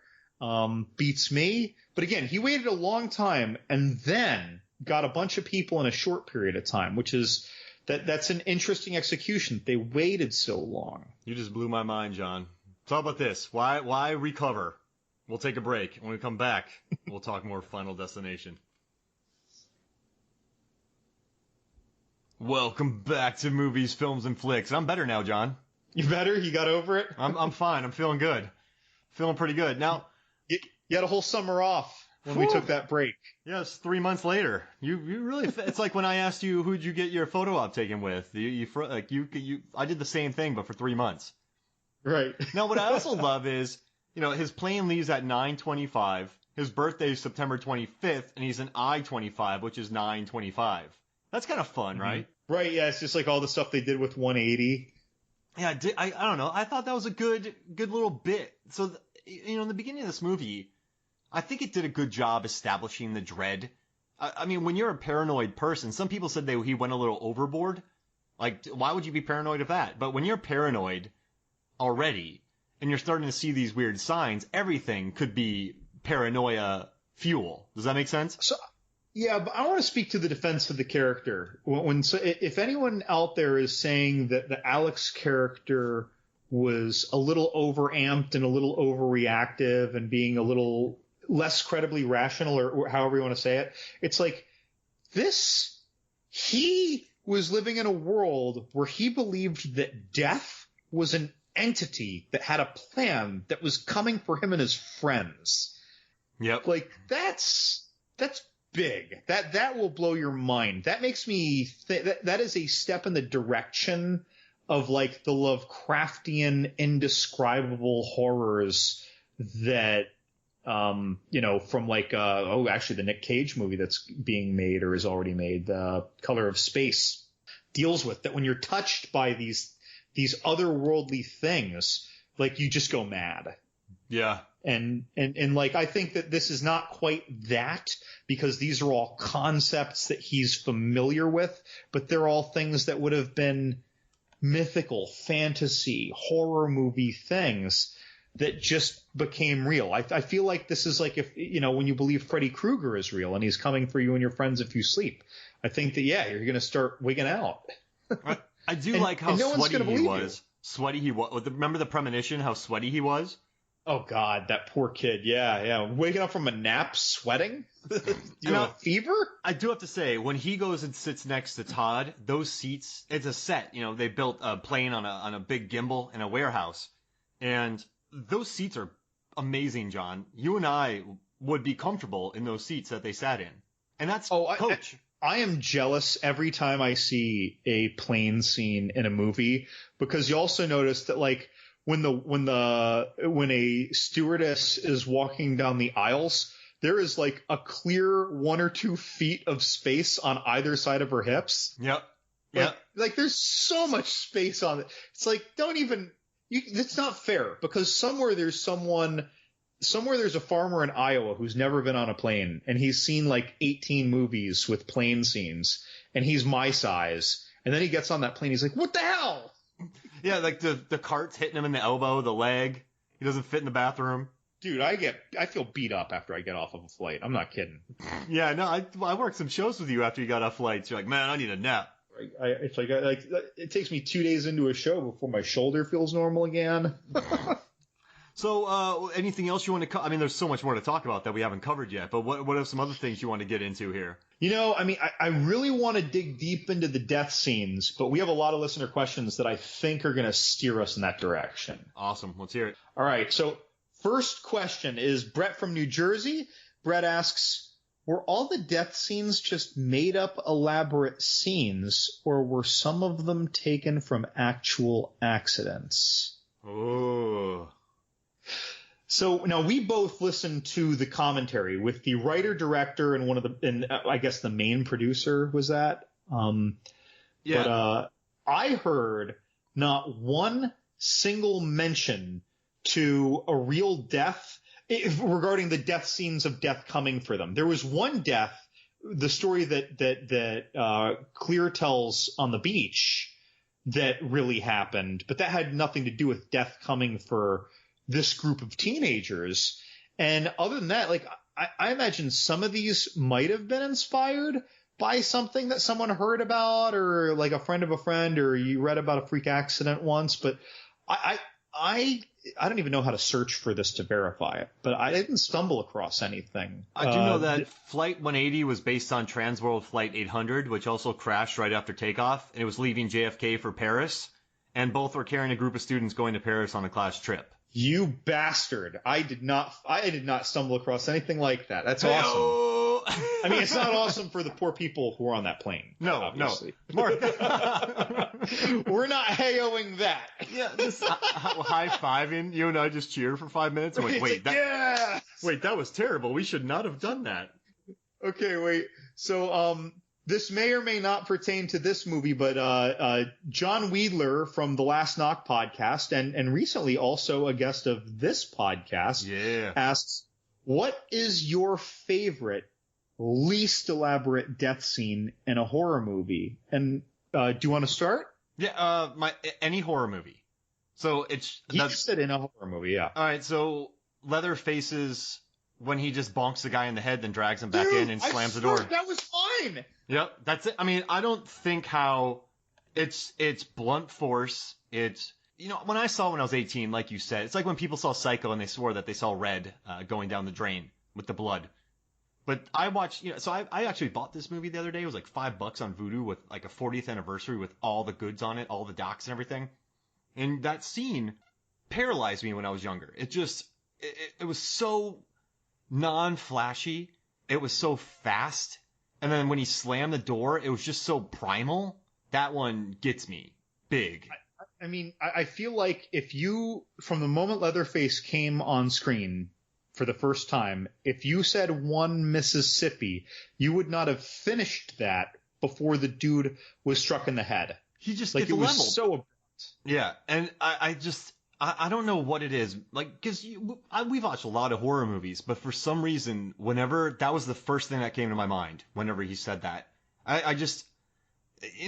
B: Beats me. But again, he waited a long time and then got a bunch of people in a short period of time, which is that's an interesting execution. They waited so long.
A: You just blew my mind, John. Talk about this. Why recover? We'll take a break. When we come back, we'll talk more Final Destination. Welcome back to Movies, Films, and Flicks. I'm better now, John.
B: You better? You got over it?
A: I'm fine. I'm feeling good. Feeling pretty good. Now,
B: you had a whole summer off when we took that break.
A: Yeah, it's 3 months later. You really, it's like when I asked you, who'd you get your photo op taken with? I did the same thing, but for 3 months.
B: Right.
A: Now, what I also love is, his plane leaves at 9:25. His birthday is September 25th, and he's an I-25, which is 9:25. That's kind of fun, right?
B: Right, yeah, it's just like all the stuff they did with 180.
A: Yeah, I don't know. I thought that was a good little bit. So, in the beginning of this movie, I think it did a good job establishing the dread. I mean, when you're a paranoid person, some people said he went a little overboard. Like, why would you be paranoid of that? But when you're paranoid already, and you're starting to see these weird signs, everything could be paranoia fuel. Does that make sense?
B: Yeah, but I want to speak to the defense of the character. If anyone out there is saying that the Alex character was a little overamped and a little overreactive and being a little less credibly rational, or however you want to say it, it's like he was living in a world where he believed that death was an entity that had a plan that was coming for him and his friends.
A: Yep.
B: Like that's big. That will blow your mind. That makes me that is a step in the direction of like the Lovecraftian indescribable horrors that from like actually the Nick Cage movie that's being made or is already made, The Color of Space, deals with that. When you're touched by these otherworldly things, like you just go mad.
A: Yeah.
B: And like, I think that this is not quite that, because these are all concepts that he's familiar with, but they're all things that would have been mythical, fantasy, horror movie things that just became real. I feel like this is like if, when you believe Freddy Krueger is real and he's coming for you and your friends if you sleep. I think that, you're going to start wigging out.
A: I do like how
B: no
A: sweaty he was. Sweaty he was. Remember the premonition, how sweaty he was?
B: Oh, God, that poor kid. Yeah. Waking up from a nap, sweating? You have a fever?
A: I do have to say, when he goes and sits next to Todd, those seats, it's a set. They built a plane on a big gimbal in a warehouse. And those seats are amazing, John. You and I would be comfortable in those seats that they sat in. And that's Coach.
B: I am jealous every time I see a plane scene in a movie, because you also notice that, like, when a stewardess is walking down the aisles, there is like a clear 1 or 2 feet of space on either side of her hips.
A: Yep.
B: Like there's so much space on it. It's like, it's not fair, because somewhere there's a farmer in Iowa who's never been on a plane, and he's seen like 18 movies with plane scenes, and he's my size. And then he gets on that plane. He's like, what the hell?
A: Yeah, like the cart's hitting him in the elbow, the leg. He doesn't fit in the bathroom.
B: Dude, I feel beat up after I get off of a flight. I'm not kidding.
A: Yeah, no, I worked some shows with you after you got off flights. You're like, man, I need a nap.
B: It's like it takes me 2 days into a show before my shoulder feels normal again.
A: So, anything else you want to? I mean, there's so much more to talk about that we haven't covered yet. But what are some other things you want to get into here?
B: I mean, I really want to dig deep into the death scenes, but we have a lot of listener questions that I think are going to steer us in that direction.
A: Awesome. Let's hear it.
B: All right. So first question is Brett from New Jersey. Brett asks, were all the death scenes just made up elaborate scenes, or were some of them taken from actual accidents?
A: Oh.
B: So now we both listened to the commentary with the writer, director, and I guess the main producer was that.
A: Yeah.
B: But I heard not one single mention to a real death regarding the death scenes of death coming for them. There was one death, the story that Clear tells on the beach, that really happened, but that had nothing to do with death coming for this group of teenagers. And other than that, like, I imagine some of these might have been inspired by something that someone heard about, or like a friend of a friend, or you read about a freak accident once. But I don't even know how to search for this to verify it, but I didn't stumble across anything.
A: I do know that Flight 180 was based on Transworld Flight 800, which also crashed right after takeoff, and it was leaving JFK for Paris, and both were carrying a group of students going to Paris on a class trip.
B: You bastard. I did not stumble across anything like that. That's awesome. I mean, it's not awesome for the poor people who are on that plane.
A: No,
B: obviously.
A: No. Mark.
B: We're not hey-ohing that.
A: Yeah, just high-fiving. You and I just cheered for 5 minutes. Wait, that was terrible. We should not have done that.
B: Okay, wait. So, this may or may not pertain to this movie, but John Weidler from the Last Knock podcast, and recently also a guest of this podcast, asks, what is your favorite, least elaborate death scene in a horror movie? And do you want to start?
A: Yeah, any horror movie. So
B: he just said in a horror movie, yeah.
A: All right, so Leatherface's when he just bonks the guy in the head, then drags him back in and slams the door.
B: That was fine.
A: Yep, that's it. I mean, I don't think how it's blunt force. It's, when I saw when I was 18, like you said, it's like when people saw Psycho and they swore that they saw red going down the drain with the blood. But I watched, so I actually bought this movie the other day. It was like $5 on Vudu with like a 40th anniversary with all the goods on it, all the docs and everything. And that scene paralyzed me when I was younger. It just, it was so non-flashy. It was so fast. And then when he slammed the door, it was just so primal. That one gets me big.
B: I mean, I feel like if you, from the moment Leatherface came on screen for the first time, if you said one Mississippi, you would not have finished that before the dude was struck in the head.
A: He just
B: like
A: gets
B: it was
A: leveled.
B: So abrupt.
A: Yeah, and I don't know what it is. Like, because we've watched a lot of horror movies, but for some reason, whenever that was the first thing that came to my mind, whenever he said that, I just,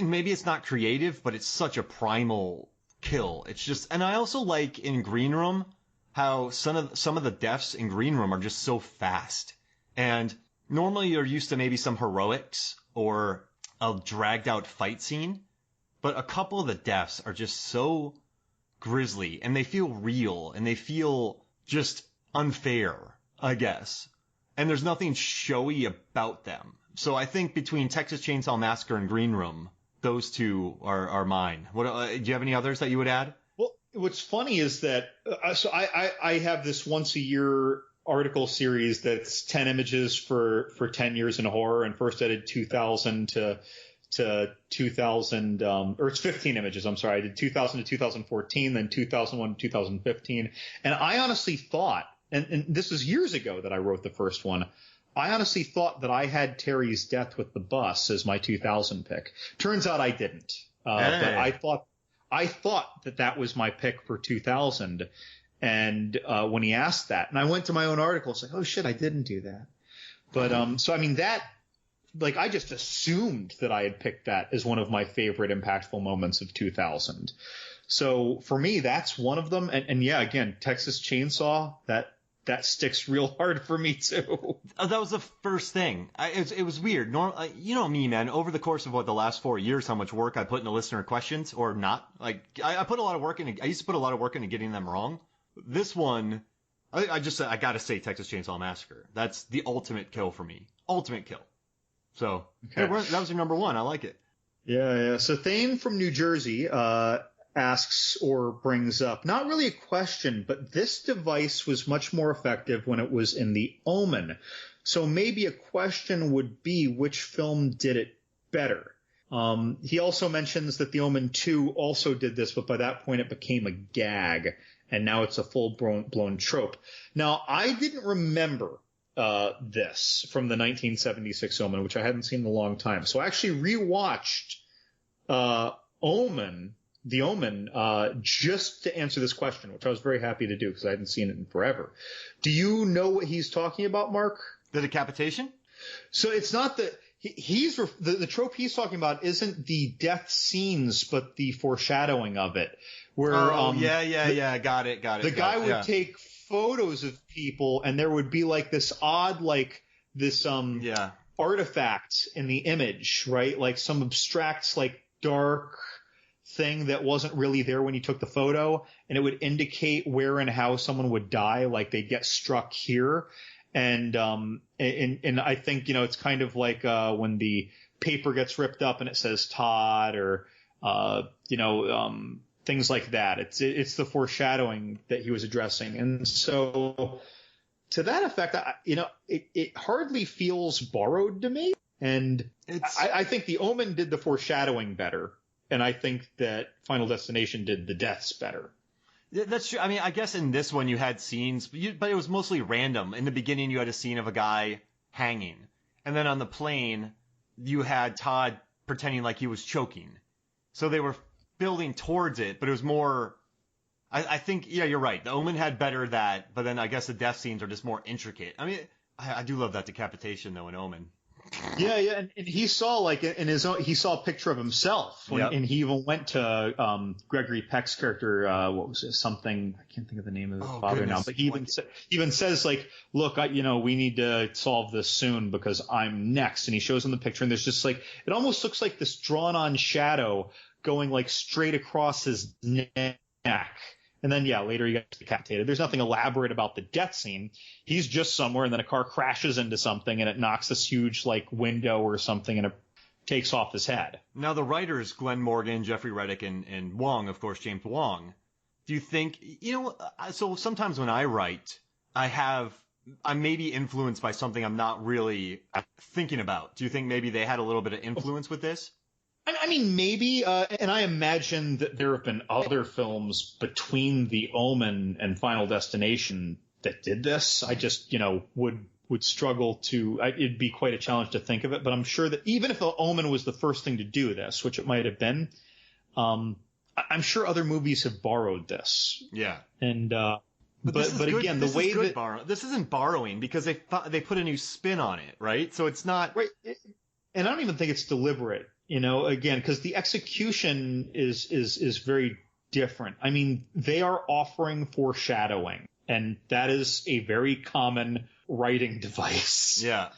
A: maybe it's not creative, but it's such a primal kill. It's just, and I also like in Green Room how some of the deaths in Green Room are just so fast. And normally you're used to maybe some heroics or a dragged out fight scene, but a couple of the deaths are just so grisly and they feel real and they feel just unfair, I guess. And there's nothing showy about them. So I think between Texas Chainsaw Massacre and Green Room, those two are mine. What do you have any others that you would add?
B: Well, what's funny is that so I have this once a year article series that's 10 images for 10 years in horror, and first I did 2000 to 2000, or it's 15 images. I'm sorry. I did 2000 to 2014, then 2001 to 2015. And I honestly thought, and this was years ago that I wrote the first one, I honestly thought that I had Terry's Death with the Bus as my 2000 pick. Turns out I didn't. But I thought that was my pick for 2000. And when he asked that, and I went to my own article, it's like, oh shit, I didn't do that. But so I mean that, like, I just assumed that I had picked that as one of my favorite impactful moments of 2000. So for me, that's one of them. And yeah, again, Texas Chainsaw, that sticks real hard for me too.
A: That was the first thing. It was weird. You know me, man. Over the course of the last 4 years, how much work I put into listener questions or not. Like I put a lot of work into. I used to put a lot of work into getting them wrong. This one, I gotta say Texas Chainsaw Massacre. That's the ultimate kill for me. Ultimate kill. So,
B: okay.
A: That was your number one. I like it.
B: Yeah. So Thane from New Jersey asks or brings up, not really a question, but this device was much more effective when it was in The Omen. So maybe a question would be, which film did it better? He also mentions that The Omen 2 also did this, but by that point it became a gag, and now it's a full-blown trope. Now, I didn't remember this from the 1976 Omen, which I hadn't seen in a long time. So I actually rewatched Omen, The Omen, just to answer this question, which I was very happy to do because I hadn't seen it in forever. Do you know what he's talking about, Mark?
A: The decapitation?
B: So it's not that the trope he's talking about isn't the death scenes, but the foreshadowing of it. Where
A: got it.
B: The guy would take photos of people, and there would be like this odd, like this artifact in the image, right? Like some abstract, like dark thing that wasn't really there when you took the photo, and it would indicate where and how someone would die, like they'd get struck here. And I think, it's kind of like when the paper gets ripped up and it says Todd, or things like that. It's the foreshadowing that he was addressing. And so to that effect, it hardly feels borrowed to me. And I think The Omen did the foreshadowing better, and I think that Final Destination did the deaths better.
A: That's true. I mean, I guess in this one you had scenes, but it was mostly random. In the beginning, you had a scene of a guy hanging. And then on the plane, you had Todd pretending like he was choking. So they were building towards it, but it was more... I think, yeah, you're right. The Omen had better that, but then I guess the death scenes are just more intricate. I mean, I do love that decapitation, though, in Omen.
B: Yeah, and he saw like in his own, he saw a picture of himself, and he even went to Gregory Peck's character. What was it? Something, I can't think of the name of the father now, but he even says like, look, we need to solve this soon because I'm next. And he shows him the picture, and there's just like, it almost looks like this drawn on shadow going like straight across his neck. And then, later he gets decapitated. There's nothing elaborate about the death scene. He's just somewhere, and then a car crashes into something, and it knocks this huge, like, window or something, and it takes off his head.
A: Now, the writers, Glenn Morgan, Jeffrey Reddick, and Wong, of course, James Wong, do you think, so sometimes when I write, I'm maybe influenced by something I'm not really thinking about. Do you think maybe they had a little bit of influence with this?
B: I mean, maybe, and I imagine that there have been other films between The Omen and Final Destination that did this. I just, would struggle to, it'd be quite a challenge to think of it, but I'm sure that even if The Omen was the first thing to do this, which it might have been, I'm sure other movies have borrowed this.
A: Yeah.
B: And, but again, the way that
A: this isn't borrowing because they put a new spin on it, right? So it's not
B: right. And I don't even think it's deliberate. Again, because the execution is very different. I mean, they are offering foreshadowing, and that is a very common writing device.
A: Yeah.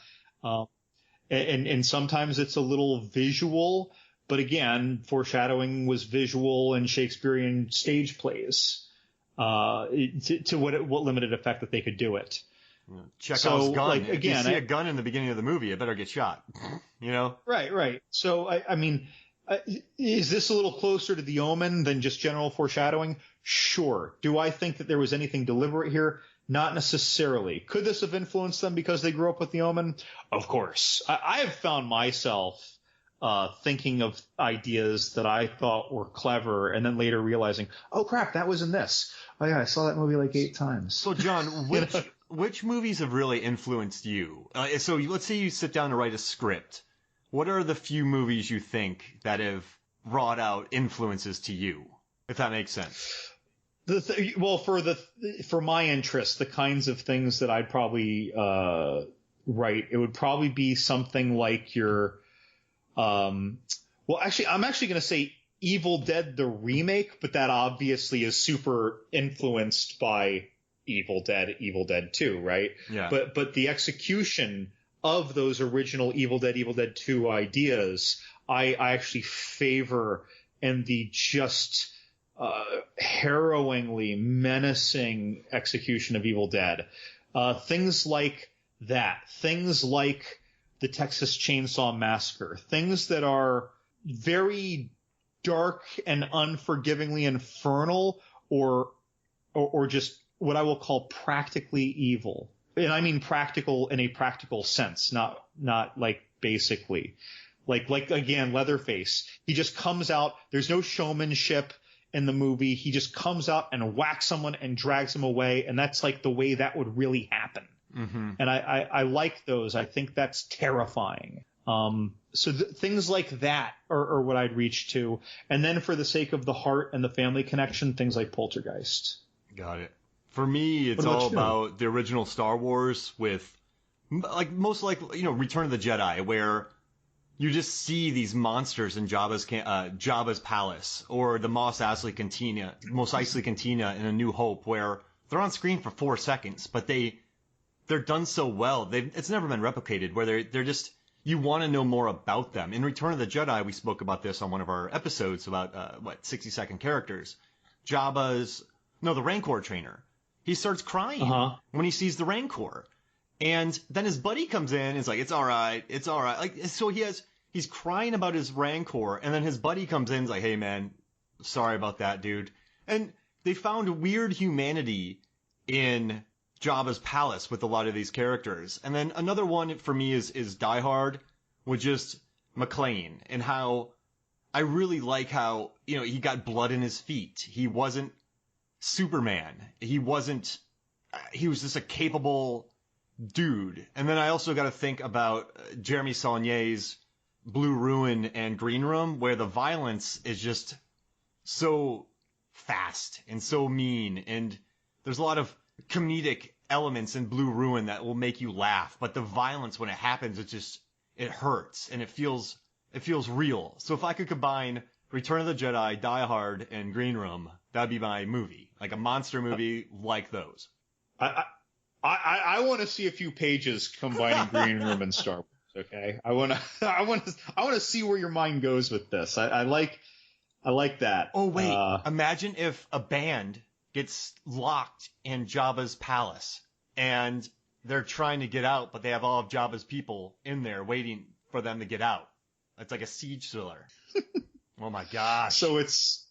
B: And sometimes it's a little visual, but again, foreshadowing was visual in Shakespearean stage plays, to what limited effect that they could do it.
A: Chekhov's gun. Like, again, if you see a gun in the beginning of the movie, it better get shot.
B: Right. So I mean, is this a little closer to The Omen than just general foreshadowing? Sure. Do I think that there was anything deliberate here? Not necessarily. Could this have influenced them because they grew up with The Omen? Of course. I have found myself thinking of ideas that I thought were clever, and then later realizing, oh crap, that was in this. Oh yeah, I saw that movie like 8 times.
A: So John, which movies have really influenced you? So let's say you sit down to write a script. What are the few movies you think that have brought out influences to you, if that makes sense?
B: For my interest, the kinds of things that I'd probably write, it would probably be something like your I'm actually going to say Evil Dead the remake, but that obviously is super influenced by Evil Dead 2, right?
A: Yeah.
B: But the execution of those original Evil Dead 2 ideas, I actually favor, and the just harrowingly menacing execution of Evil Dead. Things like that. Things like the Texas Chainsaw Massacre. Things that are very dark and unforgivingly infernal, or just what I will call practically evil. And I mean practical in a practical sense, not like basically. Like again, Leatherface. He just comes out. There's no showmanship in the movie. He just comes out and whacks someone and drags them away. And that's like the way that would really happen. Mm-hmm. And I like those. I think that's terrifying. So things like that are what I'd reach to. And then for the sake of the heart and the family connection, things like Poltergeist.
A: Got it. For me, it's all about the original Star Wars with, like, most likely, Return of the Jedi, where you just see these monsters in Jabba's palace, or the Mos Eisley Cantina in A New Hope, where they're on screen for 4 seconds, but they're done so well. It's never been replicated, where they're just, you want to know more about them. In Return of the Jedi, we spoke about this on one of our episodes about 60-second characters. The Rancor trainer. He starts crying when he sees the Rancor. And then his buddy comes in and is like, it's all right. Like, so he's crying about his Rancor, and then his buddy comes in and is like, hey man, sorry about that, dude. And they found weird humanity in Jabba's palace with a lot of these characters. And then another one for me is Die Hard with just McClane, and how I really like how, he got blood in his feet. He wasn't Superman. He was just a capable dude. And then I also got to think about Jeremy Saulnier's Blue Ruin and Green Room, where the violence is just so fast and so mean, and there's a lot of comedic elements in Blue Ruin that will make you laugh, but the violence when it happens, it hurts and it feels real. So if I could combine Return of the Jedi, Die Hard, and Green Room, that'd be my movie, like a monster movie like those.
B: I want to see a few pages combining Green Room and Star Wars. Okay, I want to see where your mind goes with this. I like that.
A: Oh wait, imagine if a band gets locked in Jabba's palace and they're trying to get out, but they have all of Jabba's people in there waiting for them to get out. It's like a siege thriller. Oh my gosh!
B: So it's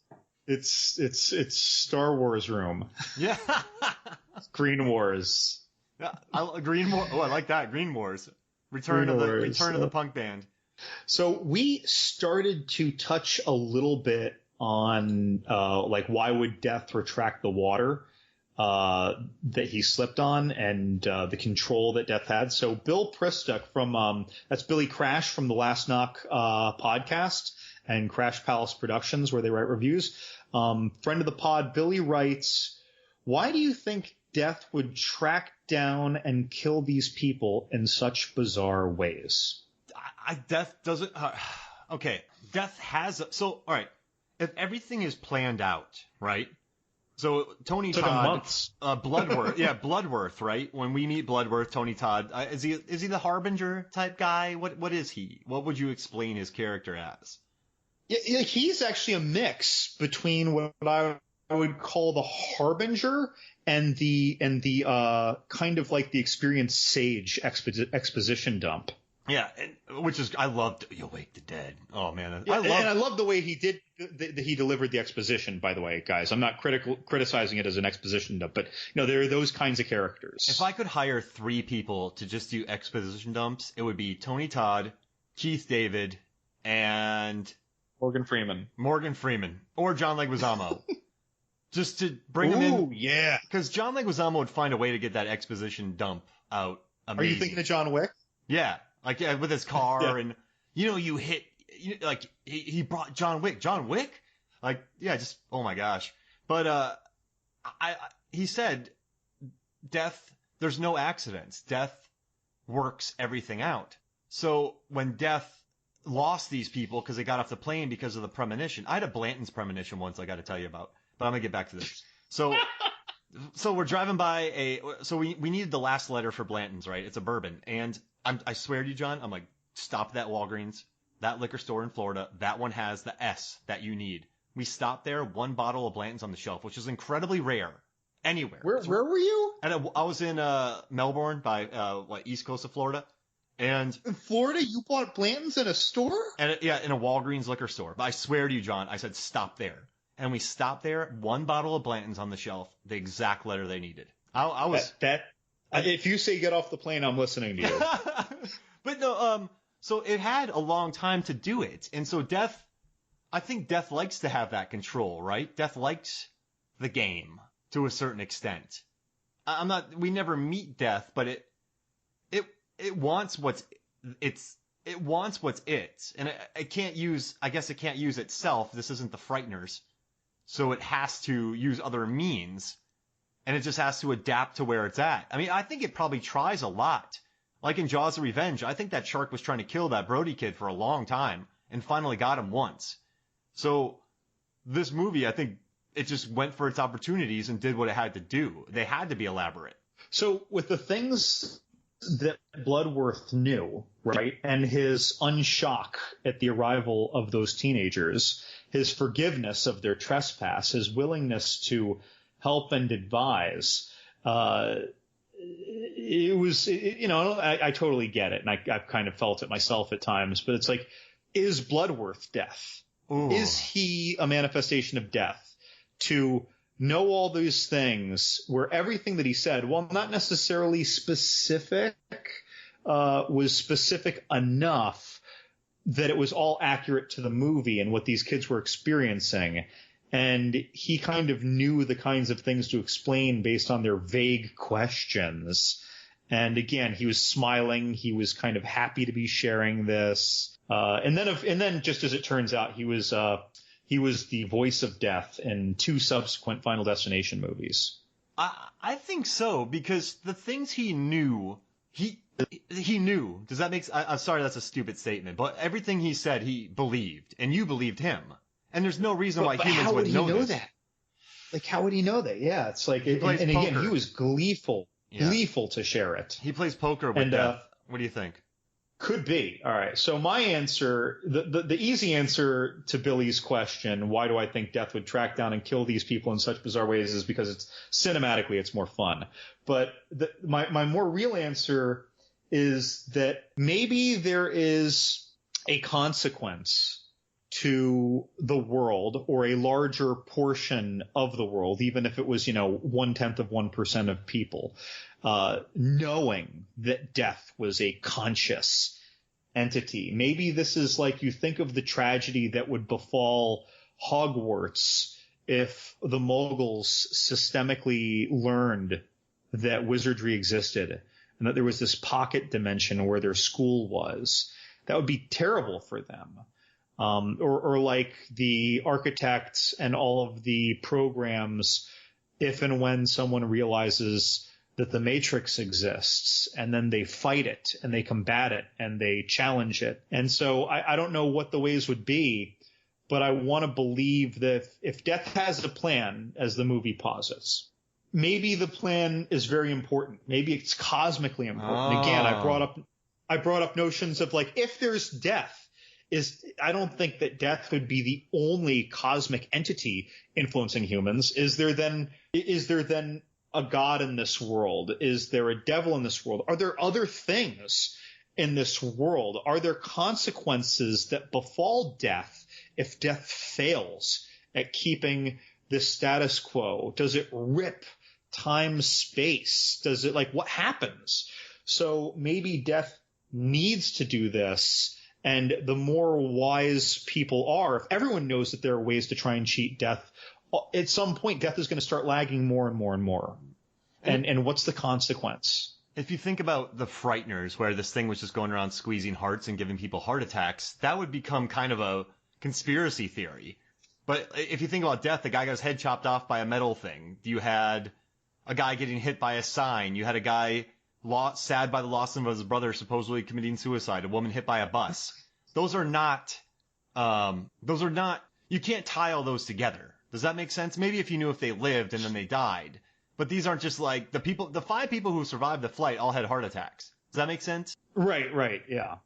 B: Star Wars Room.
A: Yeah.
B: Green Wars.
A: Yeah, Green Wars. Oh, I like that. Green Wars. Return of the punk band.
B: So we started to touch a little bit on like why would Death retract the water that he slipped on, and the control that Death had. So Bill Pristock from that's Billy Crash from the Last Knock podcast and Crash Palace Productions, where they write reviews. Friend of the pod, Billy writes, why do you think Death would track down and kill these people in such bizarre ways?
A: Death doesn't. Okay, Death has. All right. If everything is planned out, right? So Tony Todd, Bloodworth, Bloodworth, right? When we meet Bloodworth, Tony Todd, is he the Harbinger type guy? What is he? What would you explain his character as?
B: Yeah, he's actually a mix between what I would call the Harbinger and the kind of like the experienced sage exposition dump.
A: Yeah, which is, I loved You Wake the Dead. Oh man,
B: I love the way he delivered the exposition. By the way, guys, I'm not criticizing it as an exposition dump, but there are those kinds of characters.
A: If I could hire 3 people to just do exposition dumps, it would be Tony Todd, Keith David, and
B: Morgan Freeman,
A: or John Leguizamo. Just to bring him in.
B: Yeah.
A: Because John Leguizamo would find a way to get that exposition dump out. Amazing.
B: Are you thinking of John Wick?
A: Yeah. Like, yeah, with his car and, you hit, like, he brought John Wick. John Wick? Like, yeah, just, oh my gosh. But, he said, Death, there's no accidents. Death works everything out. So when Death lost these people because they got off the plane because of the premonition. I had a Blanton's premonition once I got to tell you about. But I'm going to get back to this. So we're driving by so we needed the last letter for Blanton's, right? It's a bourbon. And I swear to you, John, I'm like, stop that Walgreens, that liquor store in Florida. That one has the S that you need. We stopped there, one bottle of Blanton's on the shelf, which is incredibly rare anywhere.
B: Where were you?
A: And I was in Melbourne by east coast of Florida. And
B: in Florida, you bought Blanton's in a store?
A: And in a Walgreens liquor store. But I swear to you, John, I said stop there. And we stopped there, one bottle of Blanton's on the shelf, the exact letter they needed. I was
B: if you say get off the plane, I'm listening to you.
A: But no, so it had a long time to do it. And so I think Death likes to have that control, right? Death likes the game to a certain extent. We never meet Death, but it wants what's it. And it can't use itself. This isn't the Frighteners. So it has to use other means. And it just has to adapt to where it's at. I mean, I think it probably tries a lot. Like in Jaws of Revenge, I think that shark was trying to kill that Brody kid for a long time and finally got him once. So this movie, I think it just went for its opportunities and did what it had to do. They had to be elaborate.
B: So with the things that Bloodworth knew, right, and his unshock at the arrival of those teenagers, his forgiveness of their trespass, his willingness to help and advise, I totally get it, and I've kind of felt it myself at times, but it's like, is Bloodworth Death? Ooh. Is he a manifestation of Death? To know all these things where everything that he said, while not necessarily specific, was specific enough that it was all accurate to the movie and what these kids were experiencing. And he kind of knew the kinds of things to explain based on their vague questions. And again, he was smiling. He was kind of happy to be sharing this. And then just as it turns out, he was the voice of Death in 2 subsequent Final Destination movies.
A: I think so, because the things he knew, he knew. Does that make? I'm sorry, that's a stupid statement, but everything he said, he believed, and you believed him. And there's no reason why humans would know that.
B: Like, how would he know that? Yeah, it's like, and again, he was gleeful to share it.
A: He plays poker with Death. What do you think?
B: Could be. All right. So my answer, the easy answer to Billy's question, why do I think Death would track down and kill these people in such bizarre ways, is because it's cinematically, it's more fun. But my more real answer is that maybe there is a consequence to the world, or a larger portion of the world, even if it was, 0.1% of people, knowing that Death was a conscious entity. Maybe this is like, you think of the tragedy that would befall Hogwarts if the Muggles systemically learned that wizardry existed and that there was this pocket dimension where their school was. That would be terrible for them. Or like the architects and all of the programs, if and when someone realizes that the Matrix exists, and then they fight it and they combat it and they challenge it. And so I don't know what the ways would be, but I want to believe that if Death has a plan, as the movie posits, maybe the plan is very important. Maybe it's cosmically important. Oh. Again, I brought up notions of, like, if there's death, I don't think that Death would be the only cosmic entity influencing humans. Is there then a god in this world? Is there a devil in this world? Are there other things in this world? Are there consequences that befall Death if Death fails at keeping the status quo? Does it rip time, space? Does it, what happens? So maybe Death needs to do this. And the more wise people are, if everyone knows that there are ways to try and cheat Death, at some point Death is going to start lagging more and more and more. And what's the consequence?
A: If you think about the Frighteners, where this thing was just going around squeezing hearts and giving people heart attacks, that would become kind of a conspiracy theory. But if you think about Death, the guy got his head chopped off by a metal thing. You had a guy getting hit by a sign. You had a guy sad by the loss of his brother supposedly committing suicide. A woman hit by a bus. Those are not, you can't tie all those together. Does that make sense? Maybe if you knew if they lived and then they died. But these aren't just like the 5 people who survived the flight all had heart attacks. Does that make sense?
B: Right, yeah.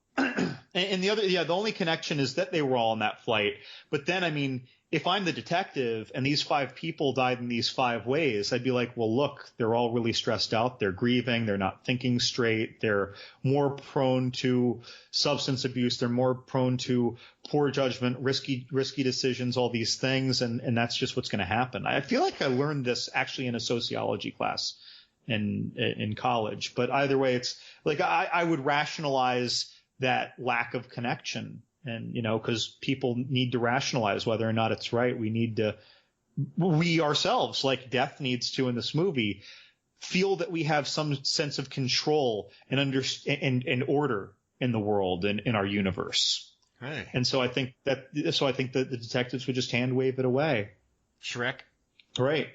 B: And the only connection is that they were all on that flight. But then, I mean, if I'm the detective and these 5 people died in these 5 ways, I'd be like, well, look, they're all really stressed out. They're grieving. They're not thinking straight. They're more prone to substance abuse. They're more prone to poor judgment, risky decisions, all these things. And that's just what's going to happen. I feel like I learned this actually in a sociology class in college. But either way, it's like I would rationalize that lack of connection. And, because people need to rationalize whether or not it's right. We ourselves, like death needs to in this movie, feel that we have some sense of control and order in the world and in our universe.
A: Hey.
B: And so I think that the detectives would just hand wave it away.
A: Shrek.
B: Right.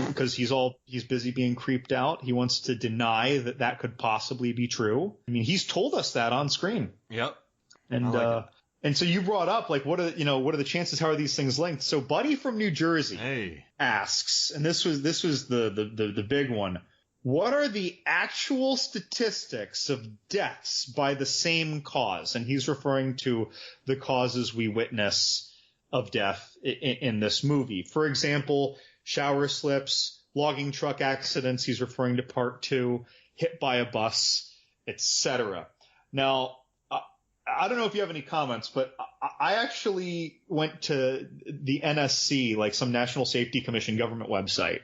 B: Because he's busy being creeped out. He wants to deny that could possibly be true. I mean, he's told us that on screen.
A: Yep.
B: And so you brought up, like, what are the chances? How are these things linked? So Buddy from New Jersey asks, and this was the big one. What are the actual statistics of deaths by the same cause? And he's referring to the causes we witness of death in this movie. For example, shower slips, logging truck accidents. He's referring to part 2, hit by a bus, etc. Now, I don't know if you have any comments, but I actually went to the NSC, like some National Safety Commission government website,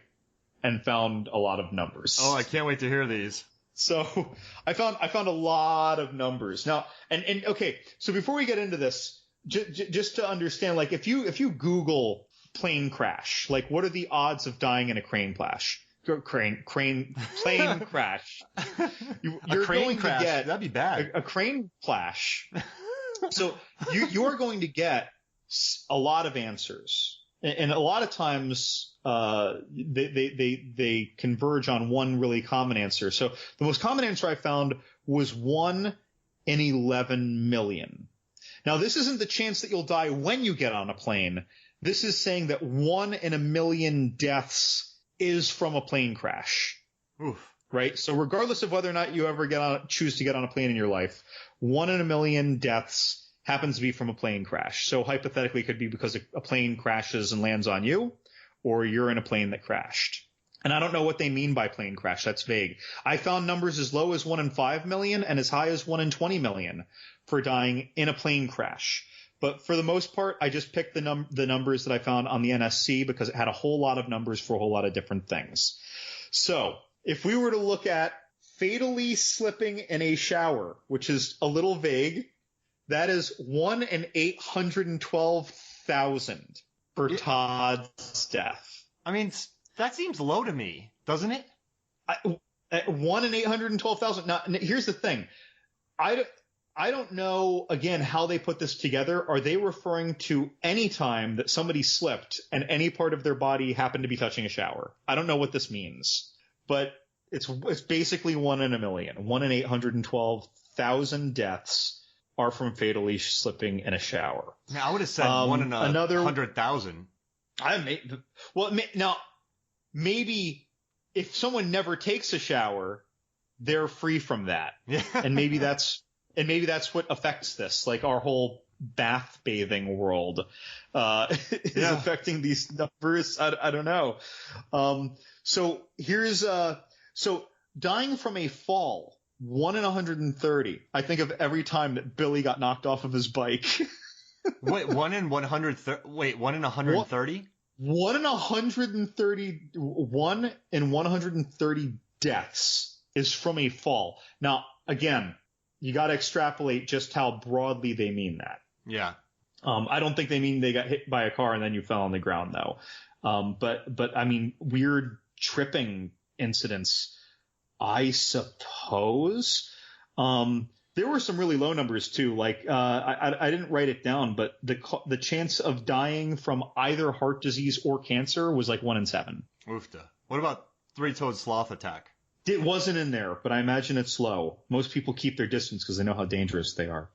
B: and found a lot of numbers.
A: Oh, I can't wait to hear these.
B: So I found a lot of numbers. Now, and okay, so before we get into this, just to understand, like if you Google plane crash, like what are the odds of dying in a plane crash? Plane crash. You're going to get
A: that'd be bad.
B: A crane clash. So you're going to get a lot of answers, and a lot of times they converge on one really common answer. So the most common answer I found was 1 in 11 million. Now this isn't the chance that you'll die when you get on a plane. This is saying that 1 in a million deaths is from a plane crash.
A: Oof.
B: Right? So regardless of whether or not you ever choose to get on a plane in your life, 1 in a million deaths happens to be from a plane crash. So hypothetically, it could be because a plane crashes and lands on you, or you're in a plane that crashed. And I don't know what they mean by plane crash. That's vague. I found numbers as low as 1 in 5 million and as high as 1 in 20 million for dying in a plane crash. But for the most part, I just picked the numbers that I found on the NSC because it had a whole lot of numbers for a whole lot of different things. So if we were to look at fatally slipping in a shower, which is a little vague, that is 1 in 812,000 for Todd's death.
A: I mean, that seems low to me, doesn't it?
B: 1 in 812,000. Now, here's the thing. I don't know, again, how they put this together. Are they referring to any time that somebody slipped and any part of their body happened to be touching a shower? I don't know what this means, but it's basically 1 in a million. 1 in 812,000 deaths are from fatally slipping in a shower.
A: Yeah, I would have said 1 in 100,000.
B: Now, maybe if someone never takes a shower, they're free from that.
A: Yeah.
B: And maybe that's what affects this, like our whole bath bathing world is affecting these numbers. I don't know. So here's so dying from a fall, 1 in 130. I think of every time that Billy got knocked off of his bike.
A: Wait, 1 in 130? Wait, 1 in 130?
B: 1 in 130. 1 in 130 deaths is from a fall. Now, again, you got to extrapolate just how broadly they mean that.
A: Yeah.
B: I don't think they mean they got hit by a car and then you fell on the ground, though. But I mean, weird tripping incidents, I suppose. There were some really low numbers too. Like I didn't write it down, but the chance of dying from either heart disease or cancer was like 1 in 7.
A: Oofta. What about three-toed sloth attack?
B: It wasn't in there, but I imagine it's low. Most people keep their distance because they know how dangerous they are.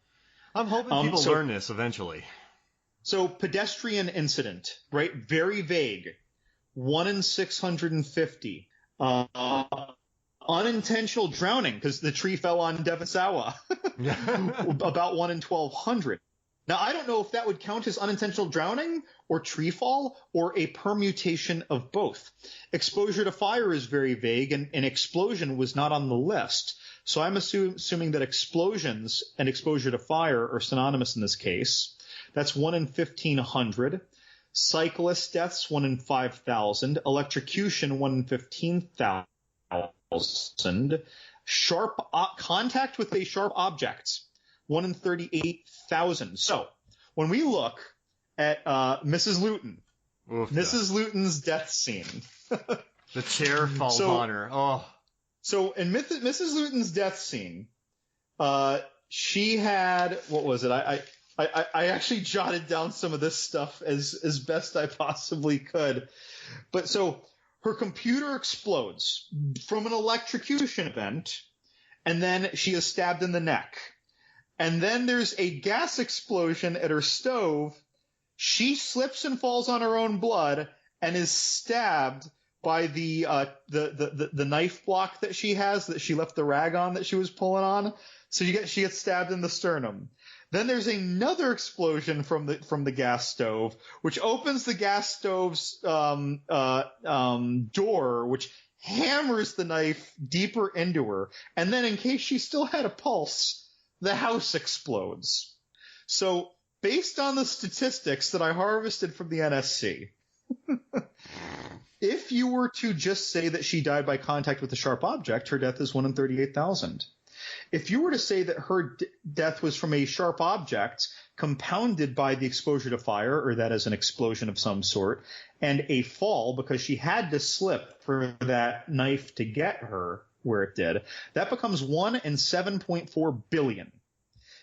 A: I'm hoping people learn this eventually.
B: So pedestrian incident, right? Very vague. 1 in 650. Unintentional drowning, because the tree fell on Devasawa. About 1 in 1,200. Now, I don't know if that would count as unintentional drowning or tree fall or a permutation of both. Exposure to fire is very vague, and an explosion was not on the list. So I'm assuming that explosions and exposure to fire are synonymous in this case. That's 1 in 1,500. Cyclist deaths, 1 in 5,000. Electrocution, 1 in 15,000. Contact with a sharp object, 1 in 38,000. So when we look at Mrs. Luton, Mrs. Luton's death scene,
A: the chair falls on her. Oh.
B: So in Mrs. Luton's death scene, she had, what was it? I actually jotted down some of this stuff as best I possibly could. But so her computer explodes from an electrocution event, and then she is stabbed in the neck. And then there's a gas explosion at her stove. She slips and falls on her own blood and is stabbed by the knife block that she has, that she left the rag on that she was pulling on. So she gets stabbed in the sternum. Then there's another explosion from the gas stove, which opens the gas stove's door, which hammers the knife deeper into her. And then, in case she still had a pulse, the house explodes. So, based on the statistics that I harvested from the NSC, if you were to just say that she died by contact with a sharp object, her death is 1 in 38,000. If you were to say that her death was from a sharp object compounded by the exposure to fire, or that is an explosion of some sort, and a fall because she had to slip for that knife to get her where it did, that becomes 1 in 7.4 billion.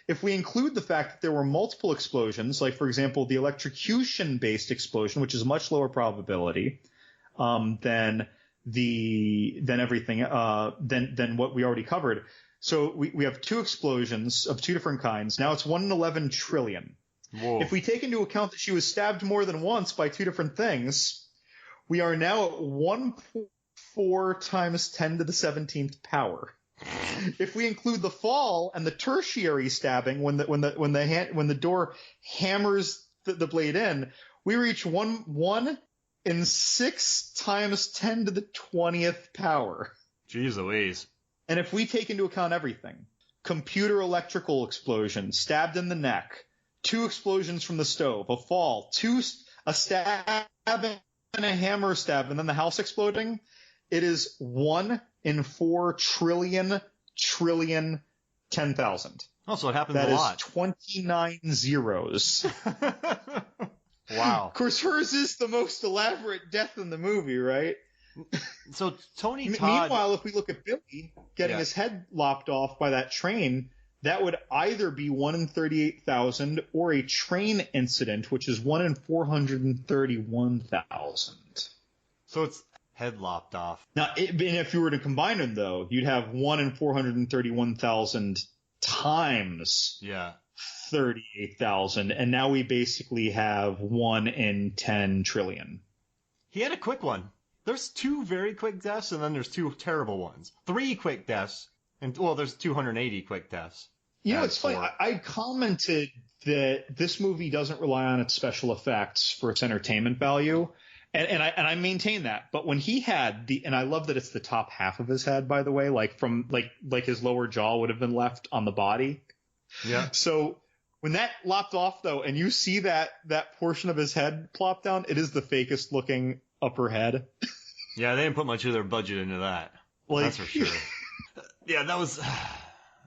B: If we include the fact that there were multiple explosions, like, for example, the electrocution-based explosion, which is a much lower probability than what we already covered. So we have 2 explosions of 2 different kinds. Now it's 1 in 11 trillion.
A: Whoa.
B: If we take into account that she was stabbed more than once by 2 different things, we are now at 1.4 times 10 to the 17th power. If we include the fall and the tertiary stabbing when the door hammers the blade in, we reach 1 in 6 times 10 to the 20th power.
A: Jeez Louise.
B: And if we take into account everything, computer electrical explosion, stabbed in the neck, 2 explosions from the stove, a fall, a stab and a hammer stab, and then the house exploding, it is 1 in 4 trillion 10,000.
A: Oh, so it happens a lot.
B: That is 29 zeros.
A: Wow.
B: Of course, hers is the most elaborate death in the movie, right?
A: So Tony Todd.
B: Meanwhile, if we look at Billy getting his head lopped off by that train, that would either be 1 in 38,000 or a train incident, which is 1 in 431,000.
A: So it's head lopped off.
B: Now, and if you were to combine them, though, you'd have 1 in 431,000 times 38,000, and now we basically have 1 in 10 trillion.
A: He had a quick one. There's 2 very quick deaths, and then there's 2 terrible ones. 3 quick deaths, and there's 280 quick deaths.
B: You know, it's funny. I commented that this movie doesn't rely on its special effects for its entertainment value, and I maintain that. But when he had and I love that it's the top half of his head, by the way, like his lower jaw would have been left on the body.
A: Yeah.
B: So when that lopped off, though, and you see that portion of his head plop down, it is the fakest looking upper head.
A: Yeah, they didn't put much of their budget into that. That's for sure. Yeah, that was.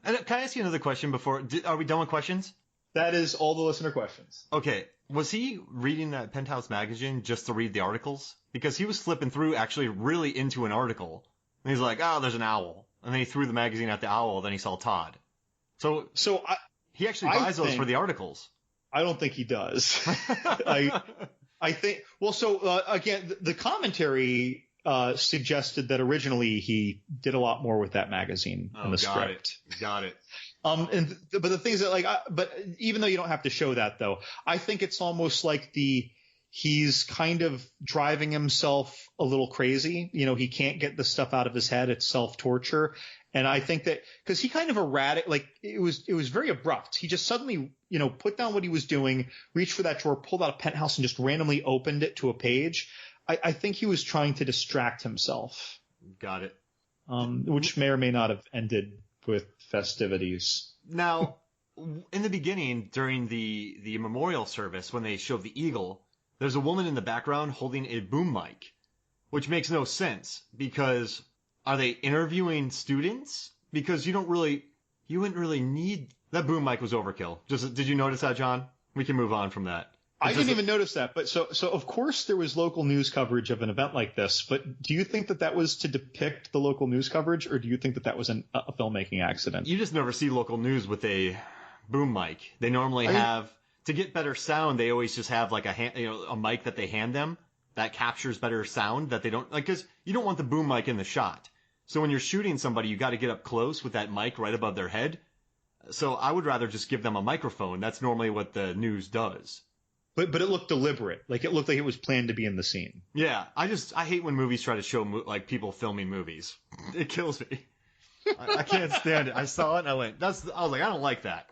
A: And can I ask you another question before? Are we done with questions?
B: That is all the listener questions.
A: Okay. Was he reading that Penthouse magazine just to read the articles? Because he was flipping through actually really into an article. And he's like, oh, there's an owl. And then he threw the magazine at the owl. Then he saw Todd. So he actually buys those for the articles.
B: I don't think he does. I think. Well, so again, the commentary suggested that originally he did a lot more with that magazine in the script.
A: Got it.
B: But the things that but even though you don't have to show that, though, I think it's almost like he he's kind of driving himself a little crazy. You know, he can't get the stuff out of his head. It's self-torture. And I think that because he kind of erratic, like it was very abrupt. He just suddenly, you know, put down what he was doing, reached for that drawer, pulled out a penthouse and just randomly opened it to a page. I think he was trying to distract himself.
A: Got it.
B: Which may or may not have ended with festivities.
A: Now, in the beginning, during the memorial service, when they showed the eagle, there's a woman in the background holding a boom mic, which makes no sense because are they interviewing students? Because you wouldn't really need that boom mic was overkill. Did you notice that, John? We can move on from that.
B: I didn't even notice that. But so of course there was local news coverage of an event like this. But do you think that was to depict the local news coverage, or do you think that was a filmmaking accident?
A: You just never see local news with a boom mic. They normally have. To get better sound, they always just have like a mic that they hand them that captures better sound that they don't like, because you don't want the boom mic in the shot. So when you're shooting somebody, you got to get up close with that mic right above their head. So I would rather just give them a microphone. That's normally what the news does.
B: But it looked deliberate. Like it looked like it was planned to be in the scene.
A: Yeah, I hate when movies try to show like people filming movies. It kills me. I can't stand it. I saw it and I was like, I don't like that.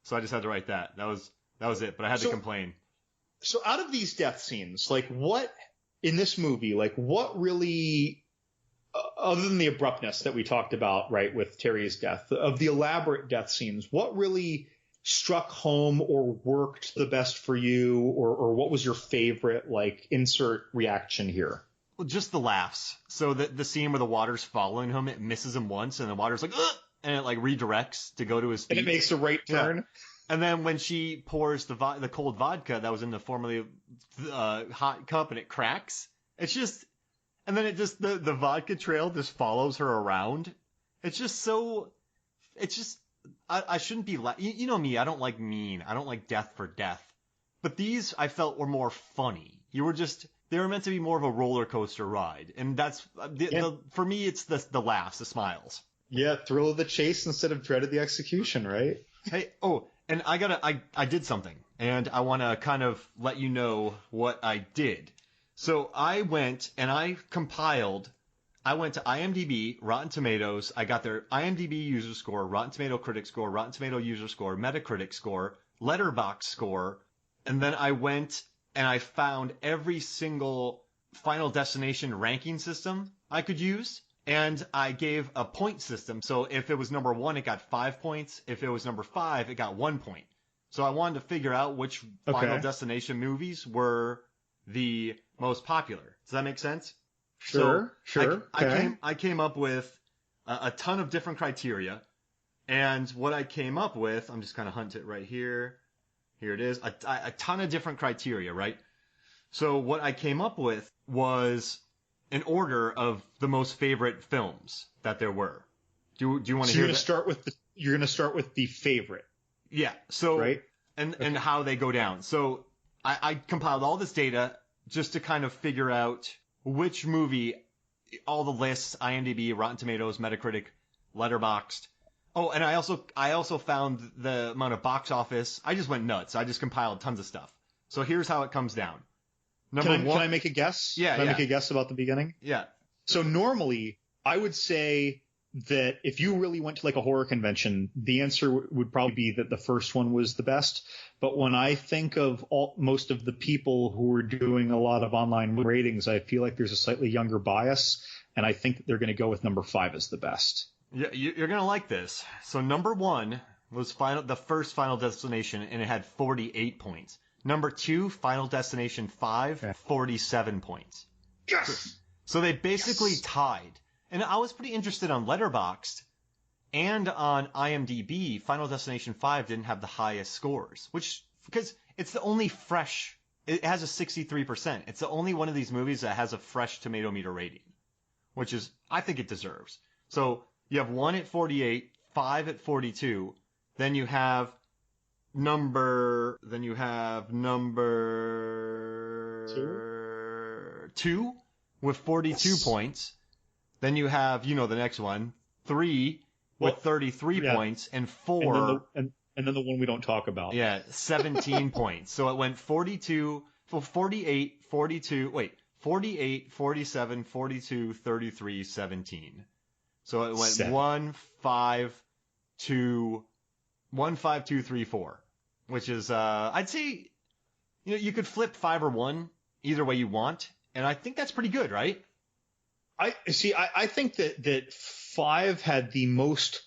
A: So I just had to write that. That was it, but I had to complain.
B: So out of these death scenes, like what in this movie, like what really, other than the abruptness that we talked about, right, with Terry's death, of the elaborate death scenes, what really struck home or worked the best for you, or what was your favorite, like, insert reaction here?
A: Well, just the laughs. So the scene where the water's following him, it misses him once, and the water's like, ugh! And it like redirects to go to his feet.
B: And it makes a right turn.
A: Yeah. And then when she pours the cold vodka that was in the formerly hot cup and it cracks, it's just, and then it just, the vodka trail just follows her around. It's just so, it's just, I shouldn't be, you know me, I don't like mean. I don't like death for death. But these I felt were more funny. They were meant to be more of a roller coaster ride. And that's, for me, it's the laughs, the smiles.
B: Yeah, thrill of the chase instead of dread of the execution, right?
A: Hey, and I did something, and I want to kind of let you know what I did. So I went to IMDb, Rotten Tomatoes. I got their IMDb user score, Rotten Tomato critic score, Rotten Tomato user score, Metacritic score, Letterboxd score, and then I went and I found every single Final Destination ranking system I could use. And I gave a point system. So if it was number 1, it got 5 points. If it was number 5, it got 1 point. So I wanted to figure out which Final Destination movies were the most popular. Does that make sense?
B: Sure.
A: I came up with a ton of different criteria. And what I came up with, I'm just kind of hunting it right here. Here it is. A ton of different criteria, right? So what I came up with was an order of the most favorite films that there were. Do you want to hear that?
B: You're going to start with the favorite.
A: Yeah. So,
B: right.
A: And how they go down. So I compiled all this data just to kind of figure out which movie, all the lists, IMDb, Rotten Tomatoes, Metacritic, Letterboxd. Oh, and I also found the amount of box office. I just went nuts. I just compiled tons of stuff. So here's how it comes down.
B: Can I make a guess?
A: Yeah.
B: Can I make a guess about the beginning?
A: Yeah.
B: So normally I would say that if you really went to like a horror convention, the answer would probably be that the first one was the best. But when I think of most of the people who are doing a lot of online ratings, I feel like there's a slightly younger bias, and I think that they're going to go with number 5 as the best.
A: Yeah, you're going to like this. So number 1 was the first Final Destination, and it had 48 points. Number 2, Final Destination 5, 47 points.
B: Yes!
A: So they basically tied. And I was pretty interested on Letterboxd and on IMDb. Final Destination 5 didn't have the highest scores, because it's the only fresh. It has a 63%. It's the only one of these movies that has a fresh tomato meter rating, which is, I think it deserves. So you have 1 at 48, 5 at 42, then you have number 2 with 42 points. Then you have, the next one, 3 with 33 points, and 4.
B: And then the one we don't talk about.
A: Yeah, 17 points. So it went 42, 48, 42, wait, 48, 47, 42, 33, 17. So it went 1, 5, 2, 1, 5, 2, 3, 4, which is, I'd say, you could flip 5 or 1 either way you want. And I think that's pretty good, right?
B: I think that 5 had the most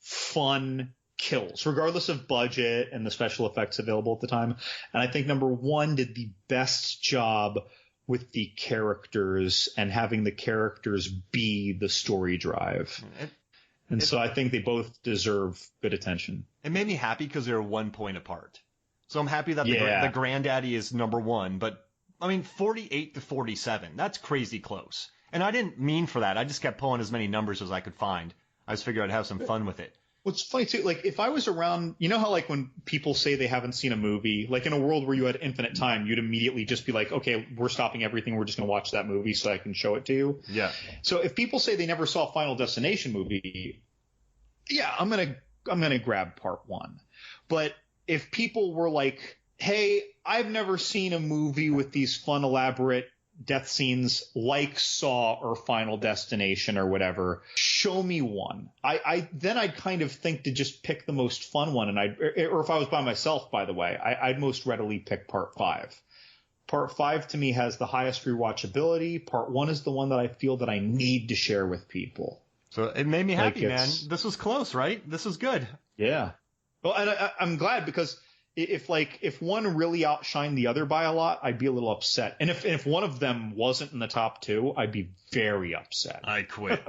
B: fun kills, regardless of budget and the special effects available at the time. And I think number 1 did the best job with the characters and having the characters be the story drive. So I think they both deserve good attention.
A: It made me happy because they're 1 point apart. So I'm happy that the granddaddy is number 1, but I mean, 48 to 47, that's crazy close. And I didn't mean for that. I just kept pulling as many numbers as I could find. I just figured I'd have some fun with it.
B: What's funny too, like if I was around, you know how like when people say they haven't seen a movie, like in a world where you had infinite time, you'd immediately just be like, okay, we're stopping everything. We're just going to watch that movie so I can show it to you.
A: Yeah.
B: So if people say they never saw a Final Destination movie, yeah, I'm going to grab part 1. But if people were like, hey, I've never seen a movie with these fun, elaborate death scenes like Saw or Final Destination or whatever, show me one. Then I'd kind of think to just pick the most fun one, or if I was by myself, by the way, I'd most readily pick part 5. Part 5 to me has the highest rewatchability. Part 1 is the one that I feel that I need to share with people.
A: So it made me happy, man. This was close, right? This was good.
B: Yeah. Well, and I'm glad because if one really outshined the other by a lot, I'd be a little upset. And if one of them wasn't in the top 2, I'd be very upset.
A: I quit.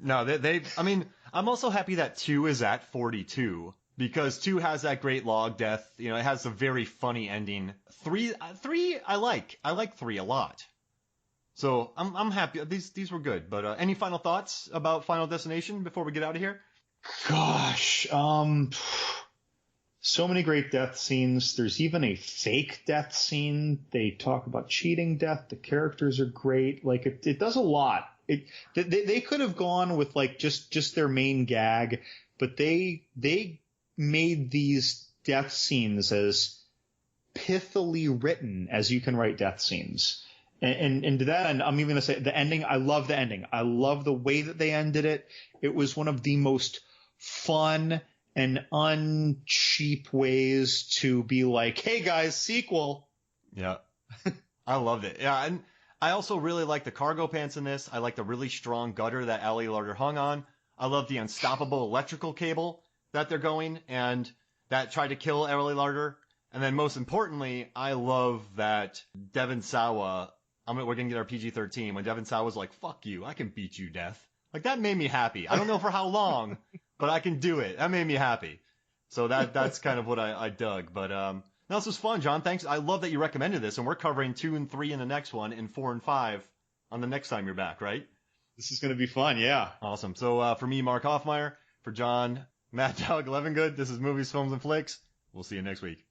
A: No, I mean, I'm also happy that 2 is at 42 because 2 has that great log death. It has a very funny ending. 3, I like 3 a lot. So I'm happy. These were good. But any final thoughts about Final Destination before we get out of here?
B: Gosh, so many great death scenes. There's even a fake death scene. They talk about cheating death. The characters are great. Like it does a lot. They could have gone with like just their main gag, but they made these death scenes as pithily written as you can write death scenes. And to that end, I'm even going to say the ending. I love the ending. I love the way that they ended it. It was one of the most fun and uncheap ways to be like, hey guys, sequel.
A: Yeah. I loved it. Yeah. And I also really like the cargo pants in this. I like the really strong gutter that Ellie Larder hung on. I love the unstoppable electrical cable that they're going and that tried to kill Ellie Larder. And then most importantly, I love that Devon Sawa, we're going to get our PG-13, when Devon Sawa was like, fuck you, I can beat you, Death. Like, that made me happy. I don't know for how long, but I can do it. That made me happy. So that's kind of what I dug. But no, this was fun, John. Thanks. I love that you recommended this, and we're covering 2 and 3 in the next one, and 4 and 5 on the next time you're back, right?
B: This is going to be fun, yeah.
A: Awesome. So for me, Mark Hoffmeyer, for John, Matt Dog Levengood, this is Movies, Films, and Flicks. We'll see you next week.